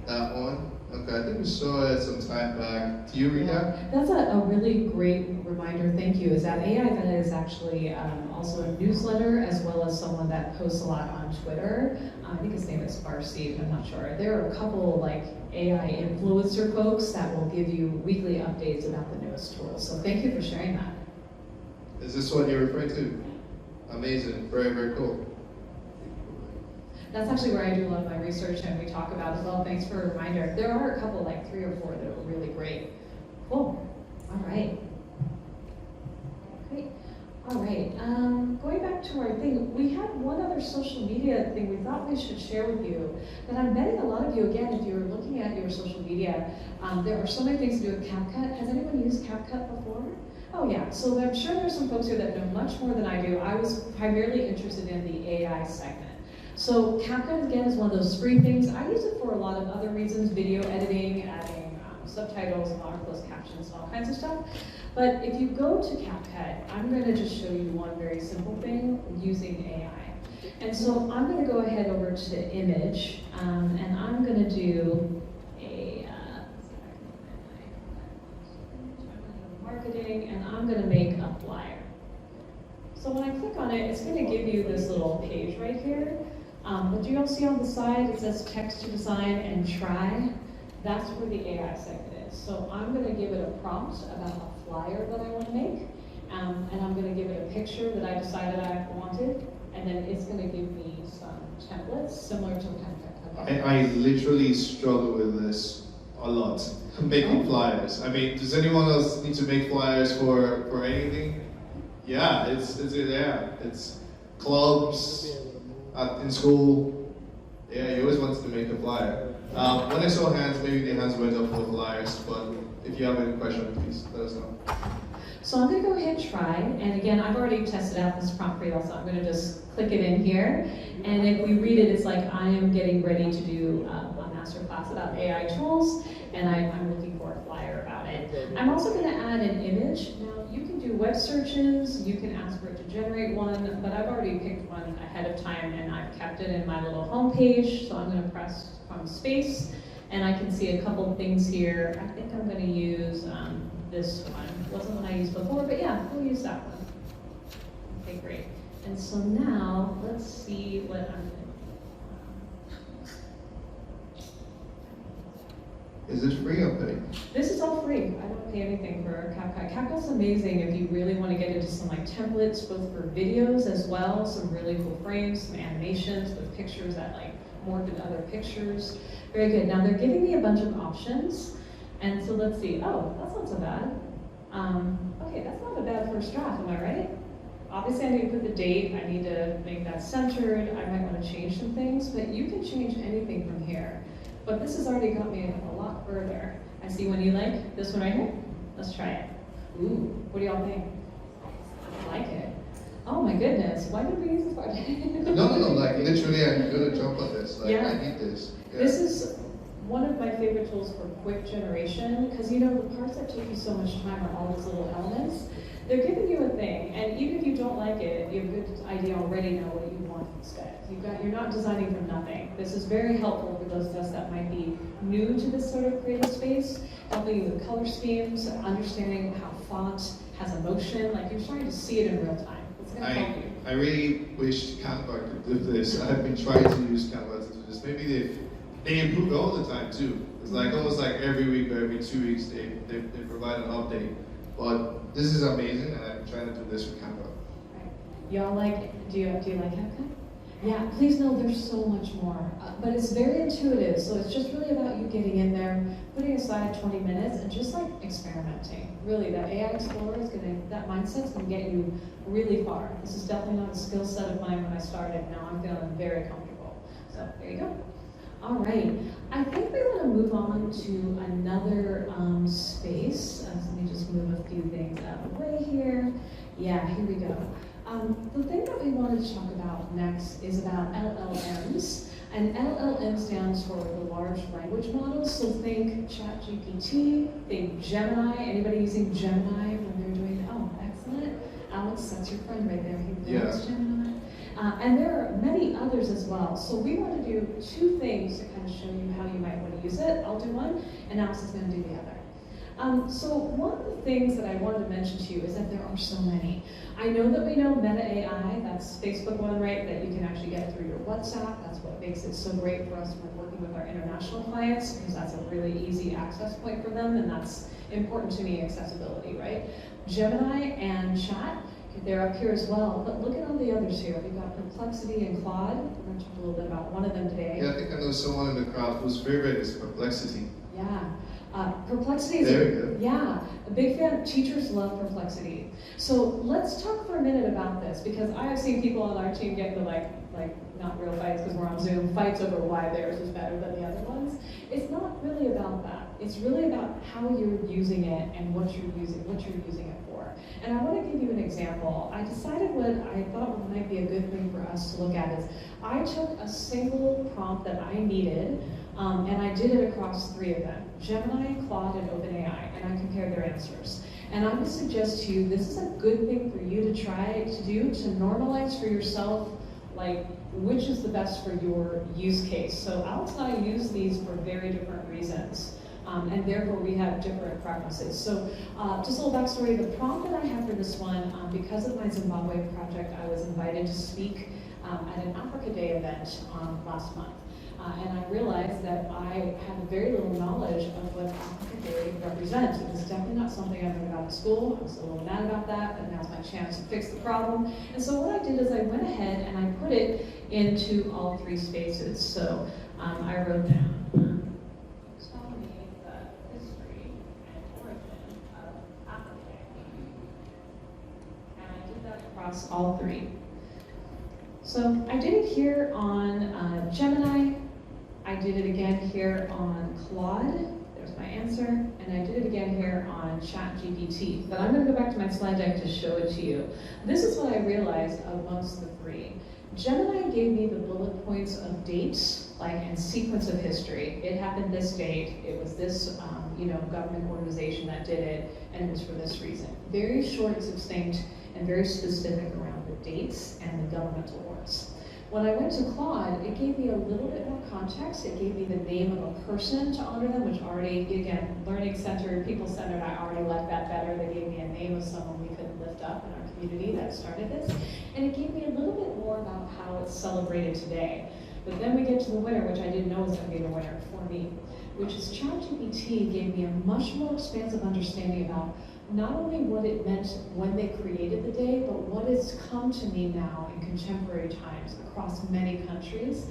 that one. Okay, I think we saw it some time back. Do you read that? That's a really great reminder, thank you, is that AI Valley is actually also a newsletter, as well as someone that posts a lot on Twitter. I think his name is Farsi, I'm not sure. There are a couple like AI influencer folks that will give you weekly updates about the newest tools. So thank you for sharing that. Is this what you're referring to? Amazing, very, very cool. That's actually where I do a lot of my research and we talk about as well. Thanks for a reminder. There are a couple, like 3 or 4 that are really great. Cool. All right. Great. All right. Going back to our thing, we had one other social media thing we thought we should share with you. That I'm betting a lot of you, again, if you're looking at your social media, there are so many things to do with CapCut. Has anyone used CapCut before? Oh yeah, so I'm sure there's some folks here that know much more than I do. I was primarily interested in the AI segment. So CapCut, again, is one of those free things. I use it for a lot of other reasons, video editing, adding subtitles, and closed captions, and all kinds of stuff. But if you go to CapCut, I'm going to just show you one very simple thing using AI. And so I'm going to go ahead over to image, and I'm going to do a marketing, and I'm going to make a flyer. So when I click on it, it's going to give you this little page right here. But do you all see on the side, it says text to design and try? That's where the AI segment is. So I'm going to give it a prompt about a flyer that I want to make, and I'm going to give it a picture that I decided I wanted, and then it's going to give me some templates similar to the template. I literally struggle with this a lot, making flyers. I mean, does anyone else need to make flyers for anything? Yeah, it's clubs, in school. Yeah, you always wanted to make a flyer. When I saw hands, maybe the hands went up for flyers, but if you have any questions, please let us know. So I'm going to go ahead and try, and again, I've already tested out this prompt for you all, so I'm going to just click it in here. And if we read it, it's like I am getting ready to do a masterclass about AI tools, and I'm looking for a flyer about it. I'm also going to add an image. Now, you can do web searches, you can ask for it to generate one, but I've already picked one ahead of time, and I've kept it in my little home page, so I'm going to press from space, and I can see a couple things here. I think I'm going to use this one. It wasn't one I used before, but yeah, we'll use that one. Okay, great. And so now, let's see what I'm going to do. Is it free or paid? This is all free. I don't pay anything for CapCut. CapCut's amazing if you really want to get into some like templates, both for videos as well, some really cool frames, some animations with pictures that like morph into other pictures. Very good. Now they're giving me a bunch of options, and so let's see. Oh, that's not so bad. Okay, that's not a bad first draft, am I right? Obviously I need to put the date, I need to make that centered, I might want to change some things, but you can change anything from here. But this has already got me a lot further. I see one you like, this one right here. Let's try it. Ooh, what do y'all think? I like it. Oh my goodness, why did we use this part? No, like literally I'm gonna jump on this. Like Yeah. I need this. Yeah. This is one of my favorite tools for quick generation, because you know, the parts that take you so much time are all those little elements. They're giving you a thing, and even if you don't like it, you have a good idea already now what you want instead. You're not designing from nothing. This is very helpful for those of us that might be new to this sort of creative space, helping you with color schemes, understanding how font has emotion, like you're starting to see it in real time. It's gonna help you. I really wish Canva could do this. I've been trying to use Canva to do this. Maybe they improve all the time too. It's like almost like every week or every 2 weeks they provide an update. But this is amazing, and I'm trying to do this with Canva. Right. Y'all like, do you like CapCut? Yeah, please know there's so much more. But it's very intuitive, so it's just really about you getting in there, putting aside 20 minutes, and just like experimenting. Really, that AI Explorer is that mindset's gonna get you really far. This is definitely not a skill set of mine when I started. Now I'm feeling very comfortable. So there you go. All right, I think we want to move on to another space. Let me just move a few things out of the way here. Yeah, here we go. The thing that we wanted to talk about next is about LLMs. And LLM stands for the large language models. So think ChatGPT, think Gemini. Anybody using Gemini when they're doing, oh, excellent. Alex, that's your friend right there. He loves Gemini. And there are many others as well. So we want to do two things to kind of show you how you might want to use it. I'll do one, and Alex is going to do the other. So one of the things that I wanted to mention to you is that there are so many. I know that we know Meta AI, that's Facebook one, right, that you can actually get through your WhatsApp. That's what makes it so great for us when working with our international clients, because that's a really easy access point for them, and that's important to me, accessibility, right? Gemini and Chat, they're up here as well, but look at all the others here. We've got Perplexity and Claude. We're going to talk a little bit about one of them today. Yeah, I think I know someone in the crowd whose favorite is Perplexity. Yeah. Perplexity is Very good. Yeah, a big fan. Teachers love Perplexity. So let's talk for a minute about this, because I have seen people on our team get into like not real fights because we're on Zoom, fights over why theirs is better than the other ones. It's not really about that. It's really about how you're using it and what you're using it for. And I want to give you an example. I decided what I thought might be a good thing for us to look at is I took a single prompt that I needed, and I did it across three of them, Gemini, Claude, and OpenAI, and I compared their answers. And I would suggest to you, this is a good thing for you to try to do, to normalize for yourself, like, which is the best for your use case. So Alex and I use these for very different reasons, and therefore we have different preferences. So just a little backstory, the prompt that I have for this one, because of my Zimbabwe project, I was invited to speak at an Africa Day event last month. And I realized that I had very little knowledge of what Africa Day represents. It was definitely not something I learned about at school. I was a little mad about that, but now's my chance to fix the problem. And so what I did is I went ahead and I put it into all three spaces. So I wrote down, tell me the history and origin of Africa Day. And I did that across all three. So I did it here on Gemini. I did it again here on Claude, there's my answer, and I did it again here on ChatGPT. But I'm going to go back to my slide deck to show it to you. This is what I realized amongst the three. Gemini gave me the bullet points of dates, like, and sequence of history. It happened this date, it was this government organization that did it, and it was for this reason. Very short, succinct, and very specific around the dates and the governmental words. When I went to Claude, it gave me a little bit more context. It gave me the name of a person to honor them, which already, again, learning-centered, people-centered, I already like that better. They gave me a name of someone we could lift up in our community that started this. And it gave me a little bit more about how it's celebrated today. But then we get to the winner, which I didn't know was going to be the winner for me. which is ChatGPT gave me a much more expansive understanding about not only what it meant when they created the day, but what has come to me now in contemporary times across many countries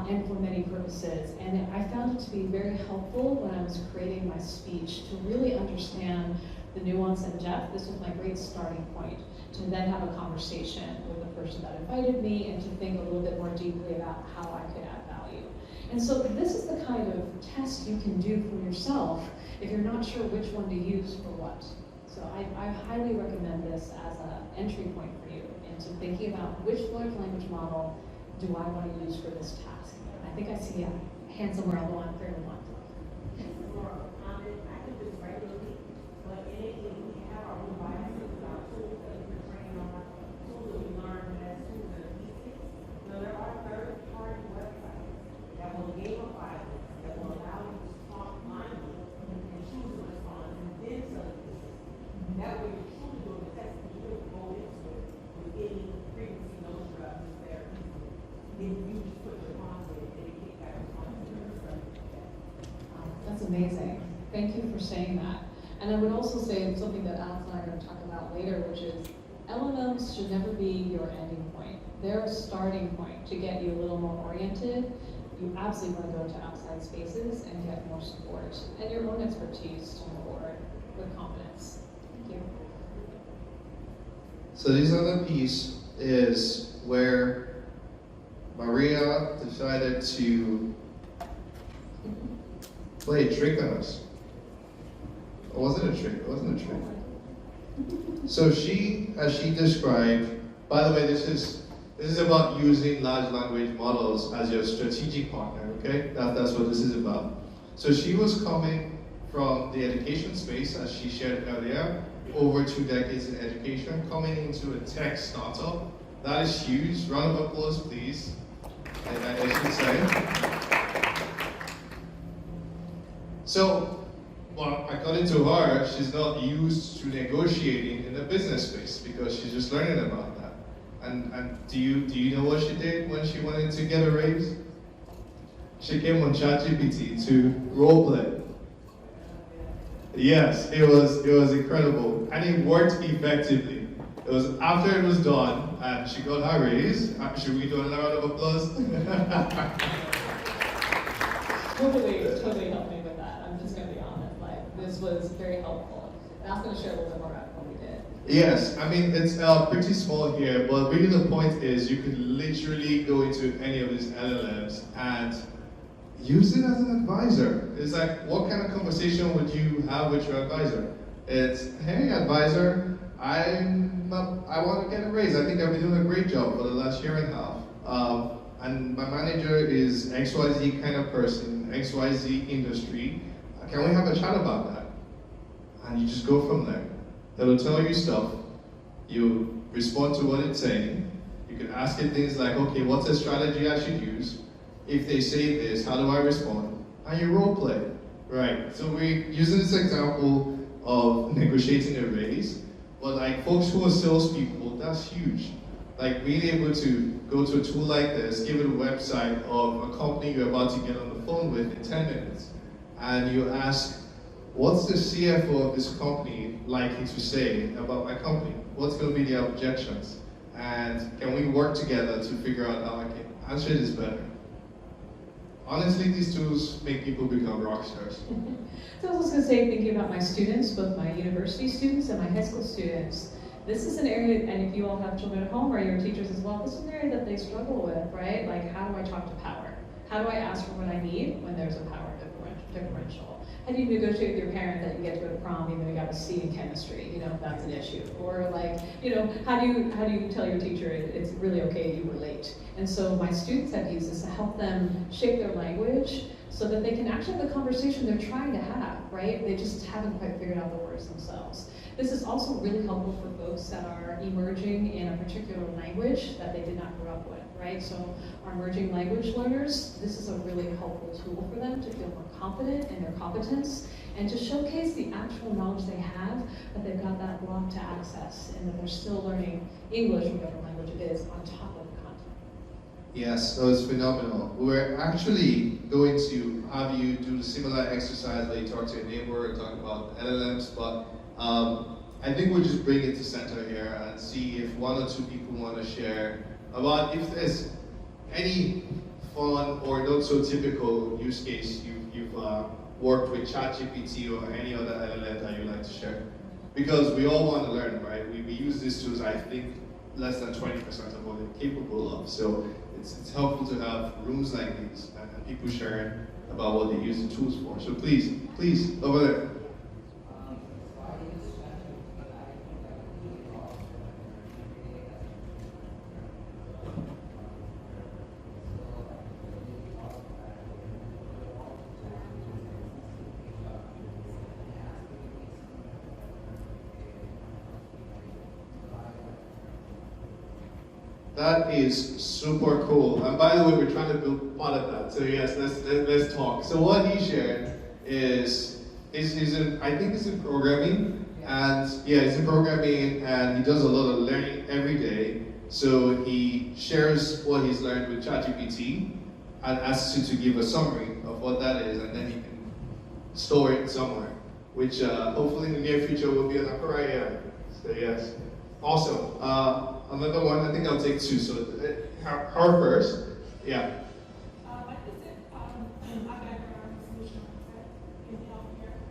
and for many purposes. And I found it to be very helpful when I was creating my speech to really understand the nuance and depth. This was my great starting point to then have a conversation with the person that invited me and to think a little bit more deeply about how I could add value. And so this is the kind of test you can do for yourself if you're not sure which one to use for what. So I highly recommend this as an entry point for you into thinking about which large language model do I want to use for this task. I think I see a hand somewhere, although I'm clearly one. This is more of a comment. I do this regularly, but in it, we have our own biases about tools that we're training on, tools that we learn as tools that are easy. So there are third-party websites that will gamify this, that will allow you to talk blindly and choose to respond and then tell you this. That way you're truly doing the test, you don't go into it with any preconceived notion about this there easily. Then you just put your response in and it kick back response to your That's amazing. Thank you for saying that. And I would also say something that Alex and I are going to talk about later, which is LLMs should never be your ending point. They're a starting point to get you a little more oriented. You absolutely want to go into outside spaces and get more support and your own expertise to move forward with confidence. Thank you. So this other piece is where Maria decided to play a trick on us. It wasn't a trick, it wasn't a trick. So she, as she described, by the way, this is about using large language models as your strategic partner, okay? That's what this is about. So she was coming from the education space, as she shared earlier, over 2 decades in education, coming into a tech startup. That is huge. Round of applause, please. I should say. So, well, according to her, she's not used to negotiating in the business space because she's just learning about that. And do you know what she did when she wanted to get a raise? She came on ChatGPT to role play. Yes, it was incredible, and it worked effectively. It was after it was done, and she got her raise. Should we do another round of applause? Totally helped me with that. I'm just going to be honest. Like, this was very helpful. And I was going to share a little bit more about what we did. Yes, I mean, it's pretty small here, but really the point is you could literally go into any of these LLMs and use it as an advisor. It's like, what kind of conversation would you have with your advisor? It's, hey advisor, I want to get a raise. I think I've been doing a great job for the last year and a half. And my manager is XYZ kind of person, XYZ industry. Can we have a chat about that? And you just go from there. It'll tell you stuff. You respond to what it's saying. You can ask it things like, okay, what's a strategy I should use? If they say this, how do I respond? And you role play. Right, so we're using this example of negotiating a raise, but like folks who are salespeople, that's huge. Like being able to go to a tool like this, give it a website of a company you're about to get on the phone with in 10 minutes, and you ask, what's the CFO of this company likely to say about my company? What's going to be the objections? And can we work together to figure out how I can answer this better? Honestly, these tools make people become rock stars. So I was just going to say, thinking about my students, both my university students and my high school students, this is an area, and if you all have children at home or your teachers as well, this is an area that they struggle with, right? Like, how do I talk to power? How do I ask for what I need when there's a power differential? How do you negotiate with your parent that you get to go to prom even though you got a C in chemistry? You know, that's an issue. Or like, you know, how do you tell your teacher it's really okay you were late? And so my students have used this to help them shape their language so that they can actually have the conversation they're trying to have, right? They just haven't quite figured out the words themselves. This is also really helpful for folks that are emerging in a particular language that they did not grow up with, right? So our emerging language learners, this is a really helpful tool for them to feel more confident in their competence and to showcase the actual knowledge they have, but they've got that block to access and that they're still learning English, or whatever language it is, on top of the content. Yes, that was phenomenal. We're actually going to have you do a similar exercise where you talk to your neighbor and talk about LLMs, but I think we'll just bring it to center here and see if one or two people want to share about if there's any fun or not so typical use case you've worked with ChatGPT or any other LLM that you'd like to share. Because we all want to learn, right? We use these tools, I think, less than 20% of what they're capable of. So it's helpful to have rooms like these and people sharing about what they use the tools for. So please, over there. That is super cool. And by the way, we're trying to build part of that. So yes, let's talk. So what he shared is I think he's in programming, and yeah, he's in programming, and he does a lot of learning every day. So he shares what he's learned with ChatGPT and asks you to give a summary of what that is, and then he can store it somewhere, which hopefully in the near future will be on Ahura AI. So yes, awesome. Another one, I think I'll take two. So her first, yeah. Like I said, my background is solution architect in healthcare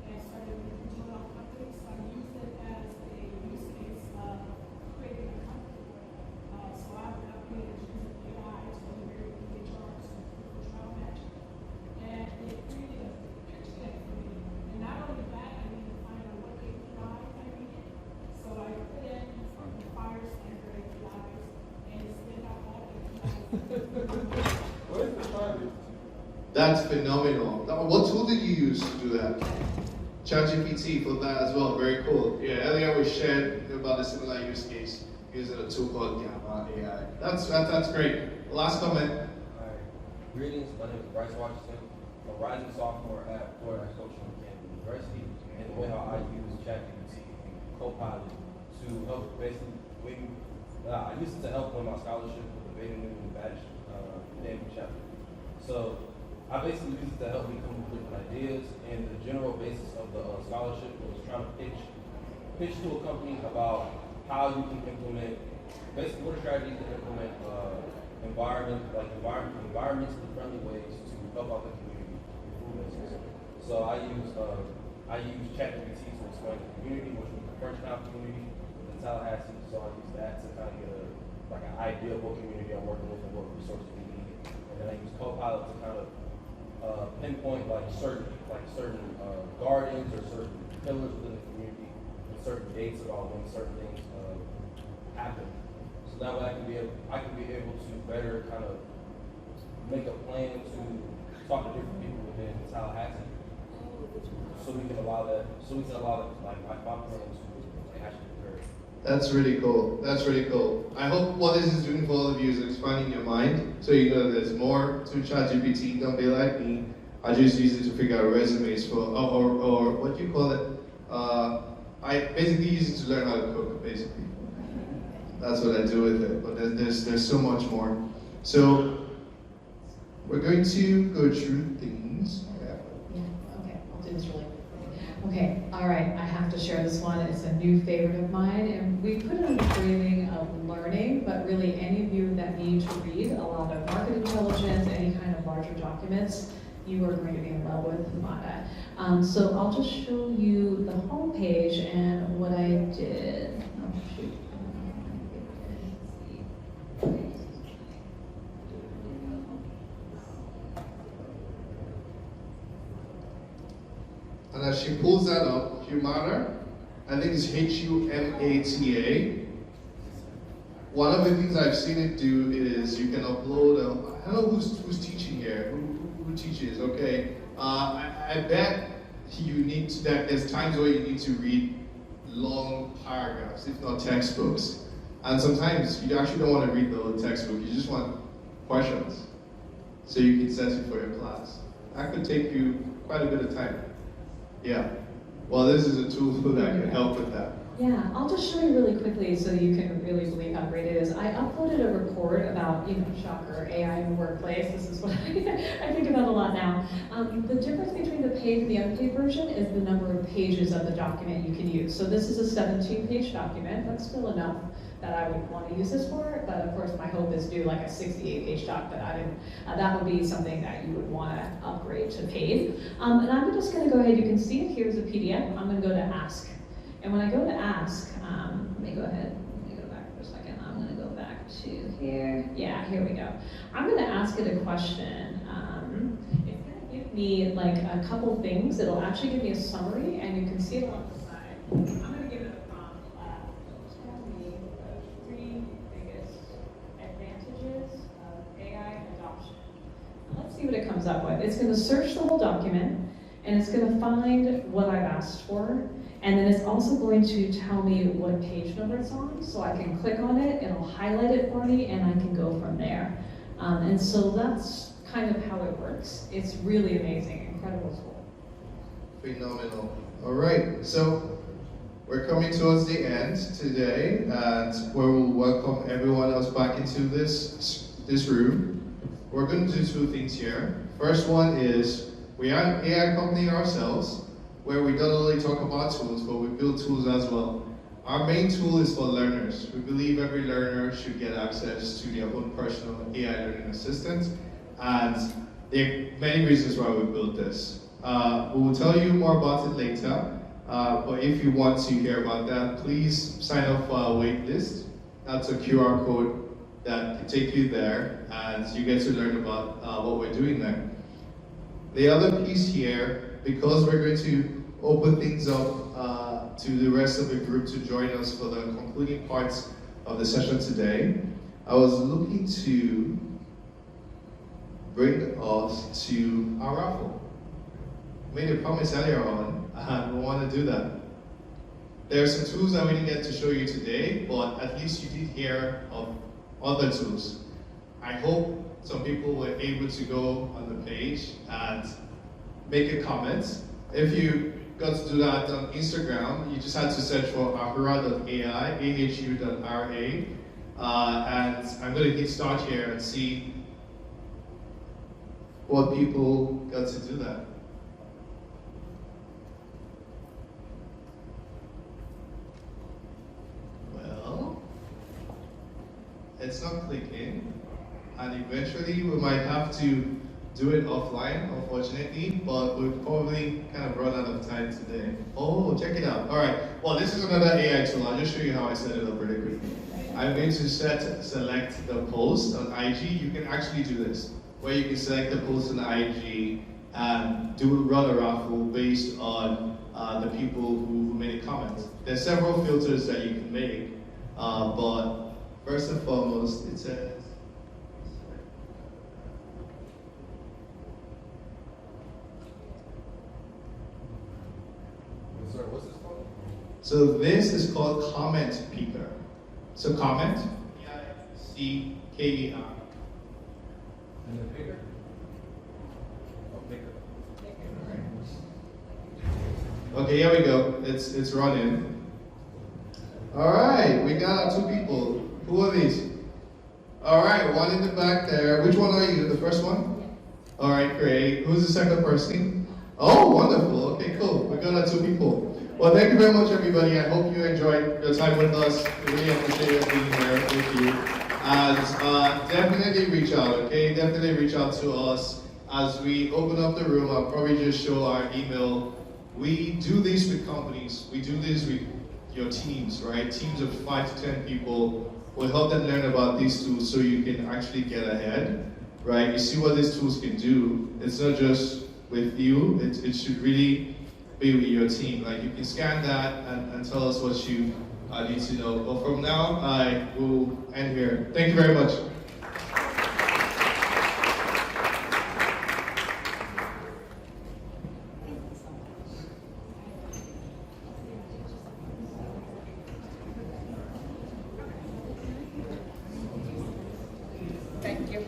and started with digital companies. So I use it as a use case of creating a company. So I have a company that uses AI to integrate with HR to for trial matching. And it created a pitch deck for me. And not only that, I needed to find out what APIs I needed. So I put in the fire standard APIs and it spit out all APIs. Where's the target? That's phenomenal. What tool did you use to do that? ChatGPT for that as well. Very cool. Yeah, earlier we shared about a similar use case using a tool called Gamma AI. That's great. Last comment. Hi. Greetings, my name is Bryce Washington, a rising sophomore at Florida Agricultural Mechanical University, and the way how I use ChatGPT and Copilot to help basically, I use it to help win my scholarship with the Beta Newton Badge Daniel chapter. So I basically use it to help me come up with different ideas, and the general basis of the scholarship was trying to pitch to a company about how you can implement, basically what a strategy to implement environmentally friendly ways to help out the community with food business. So I use ChatGPT to explain the community, which was the Frenchtown community, the Tallahassee. So I use that to kind of get an idea of what community I'm working with and what resources we need. And then I use Copilot to kind of pinpoint certain gardens or certain pillars within the community and certain dates about when certain things happen. So that way I can be able to better kind of make a plan to talk to different people within Tallahassee. So we can allow like my plan to actually occur. That's really cool. That's really cool. I hope what this is doing for all of you is expanding your mind, so you know there's more to ChatGPT. Don't be like me. I just use it to figure out resumes for, or what do you call it? I basically use it to learn how to cook. Basically, that's what I do with it. But there's so much more. So we're going to go through things. Yeah, okay, I'll do this really quickly. Okay, all right, I have to share this one. It's a new favorite of mine, and we put it on the craving of learning, but really any of you that need to read a lot of market intelligence, any kind of larger documents, you are going to be in love with Mata. So I'll just show you the homepage and what I did. Oh, shoot. And as she pulls that up, Humata, I think it's Humata. One of the things I've seen it do is you can upload, I don't know who's teaching here, who teaches, okay. I bet you need to, there's times where you need to read long paragraphs, if not textbooks. And sometimes you actually don't want to read the whole textbook, you just want questions. So you can set it for your class. That could take you quite a bit of time. Yeah. Well, this is a tool that can help with that. Yeah, I'll just show you really quickly so you can really believe how great it is. I uploaded a report about, shocker, AI in the workplace. This is what I think about a lot now. The difference between the paid and the unpaid version is the number of pages of the document you can use. So this is a 17-page document. That's still enough that I would want to use this for, but of course my hope is to do like a 68-page doc, but I didn't. That would be something that you would want to upgrade to paid. And I'm just going to go ahead. You can see it here as a PDF. I'm going to go to Ask. And when I go to ask, let me go ahead, let me go back for a second. I'm gonna go back to here. Yeah, here we go. I'm gonna ask it a question. It's gonna give me like a couple things. It'll actually give me a summary and you can see it on the side. I'm gonna give it a prompt. Tell me the 3 biggest advantages of AI adoption. Let's see what it comes up with. It's gonna search the whole document and it's gonna find what I've asked for. And then it's also going to tell me what page number it's on, so I can click on it, it'll highlight it for me, and I can go from there. And so that's kind of how it works. It's really amazing, incredible tool. Phenomenal. All right, so we're coming towards the end today, and where we'll welcome everyone else back into this room. We're going to do 2 things here. First one is, we are an AI company ourselves, where we don't only talk about tools, but we build tools as well. Our main tool is for learners. We believe every learner should get access to their own personal AI learning assistant, and there are many reasons why we built this. We will tell you more about it later, but if you want to hear about that, please sign up for our wait list. That's a QR code that can take you there, and you get to learn about what we're doing there. The other piece here, because we're going to open things up to the rest of the group to join us for the concluding parts of the session today, I was looking to bring us to our raffle. I made a promise earlier on, and we want to do that. There are some tools that we didn't get to show you today, but at least you did hear of other tools. I hope some people were able to go on the page and make a comment. If you got to do that on Instagram, you just had to search for Ahura.ai, AHU.RA, and I'm going to hit start here and see what people got to do that. Well, it's not clicking, and eventually we might have to do it offline, unfortunately, but we've probably kind of run out of time today. Oh, check it out. All right, well, this is another AI tool. I'll just show you how I set it up really quickly. I'm going to select the post on IG. You can actually do this, where you can select the post on IG and run a raffle based on the people who made a comment. There's several filters that you can make, but first and foremost, it says, What's this called? so this is called Comment Picker. So comment, P-I-C-K-E-R. And then bigger? Oh, bigger. Okay, here we go. It's running. All right, we got 2 people. Who are these? All right, one in the back there. Which one are you? The first one? All right, great. Who's the second person? Oh, wonderful. Okay, cool. We got 2 people. Well, thank you very much, everybody. I hope you enjoyed your time with us. We really appreciate you being here. Thank you. And definitely reach out, okay? Definitely reach out to us. As we open up the room, I'll probably just show our email. We do this with companies. We do this with your teams, right? Teams of 5 to 10 people. We'll help them learn about these tools so you can actually get ahead, right? You see what these tools can do. It's not just with you. It should really be with your team. Like, you can scan that and tell us what you need to know. But from now, I will end here. Thank you very much. Thank you.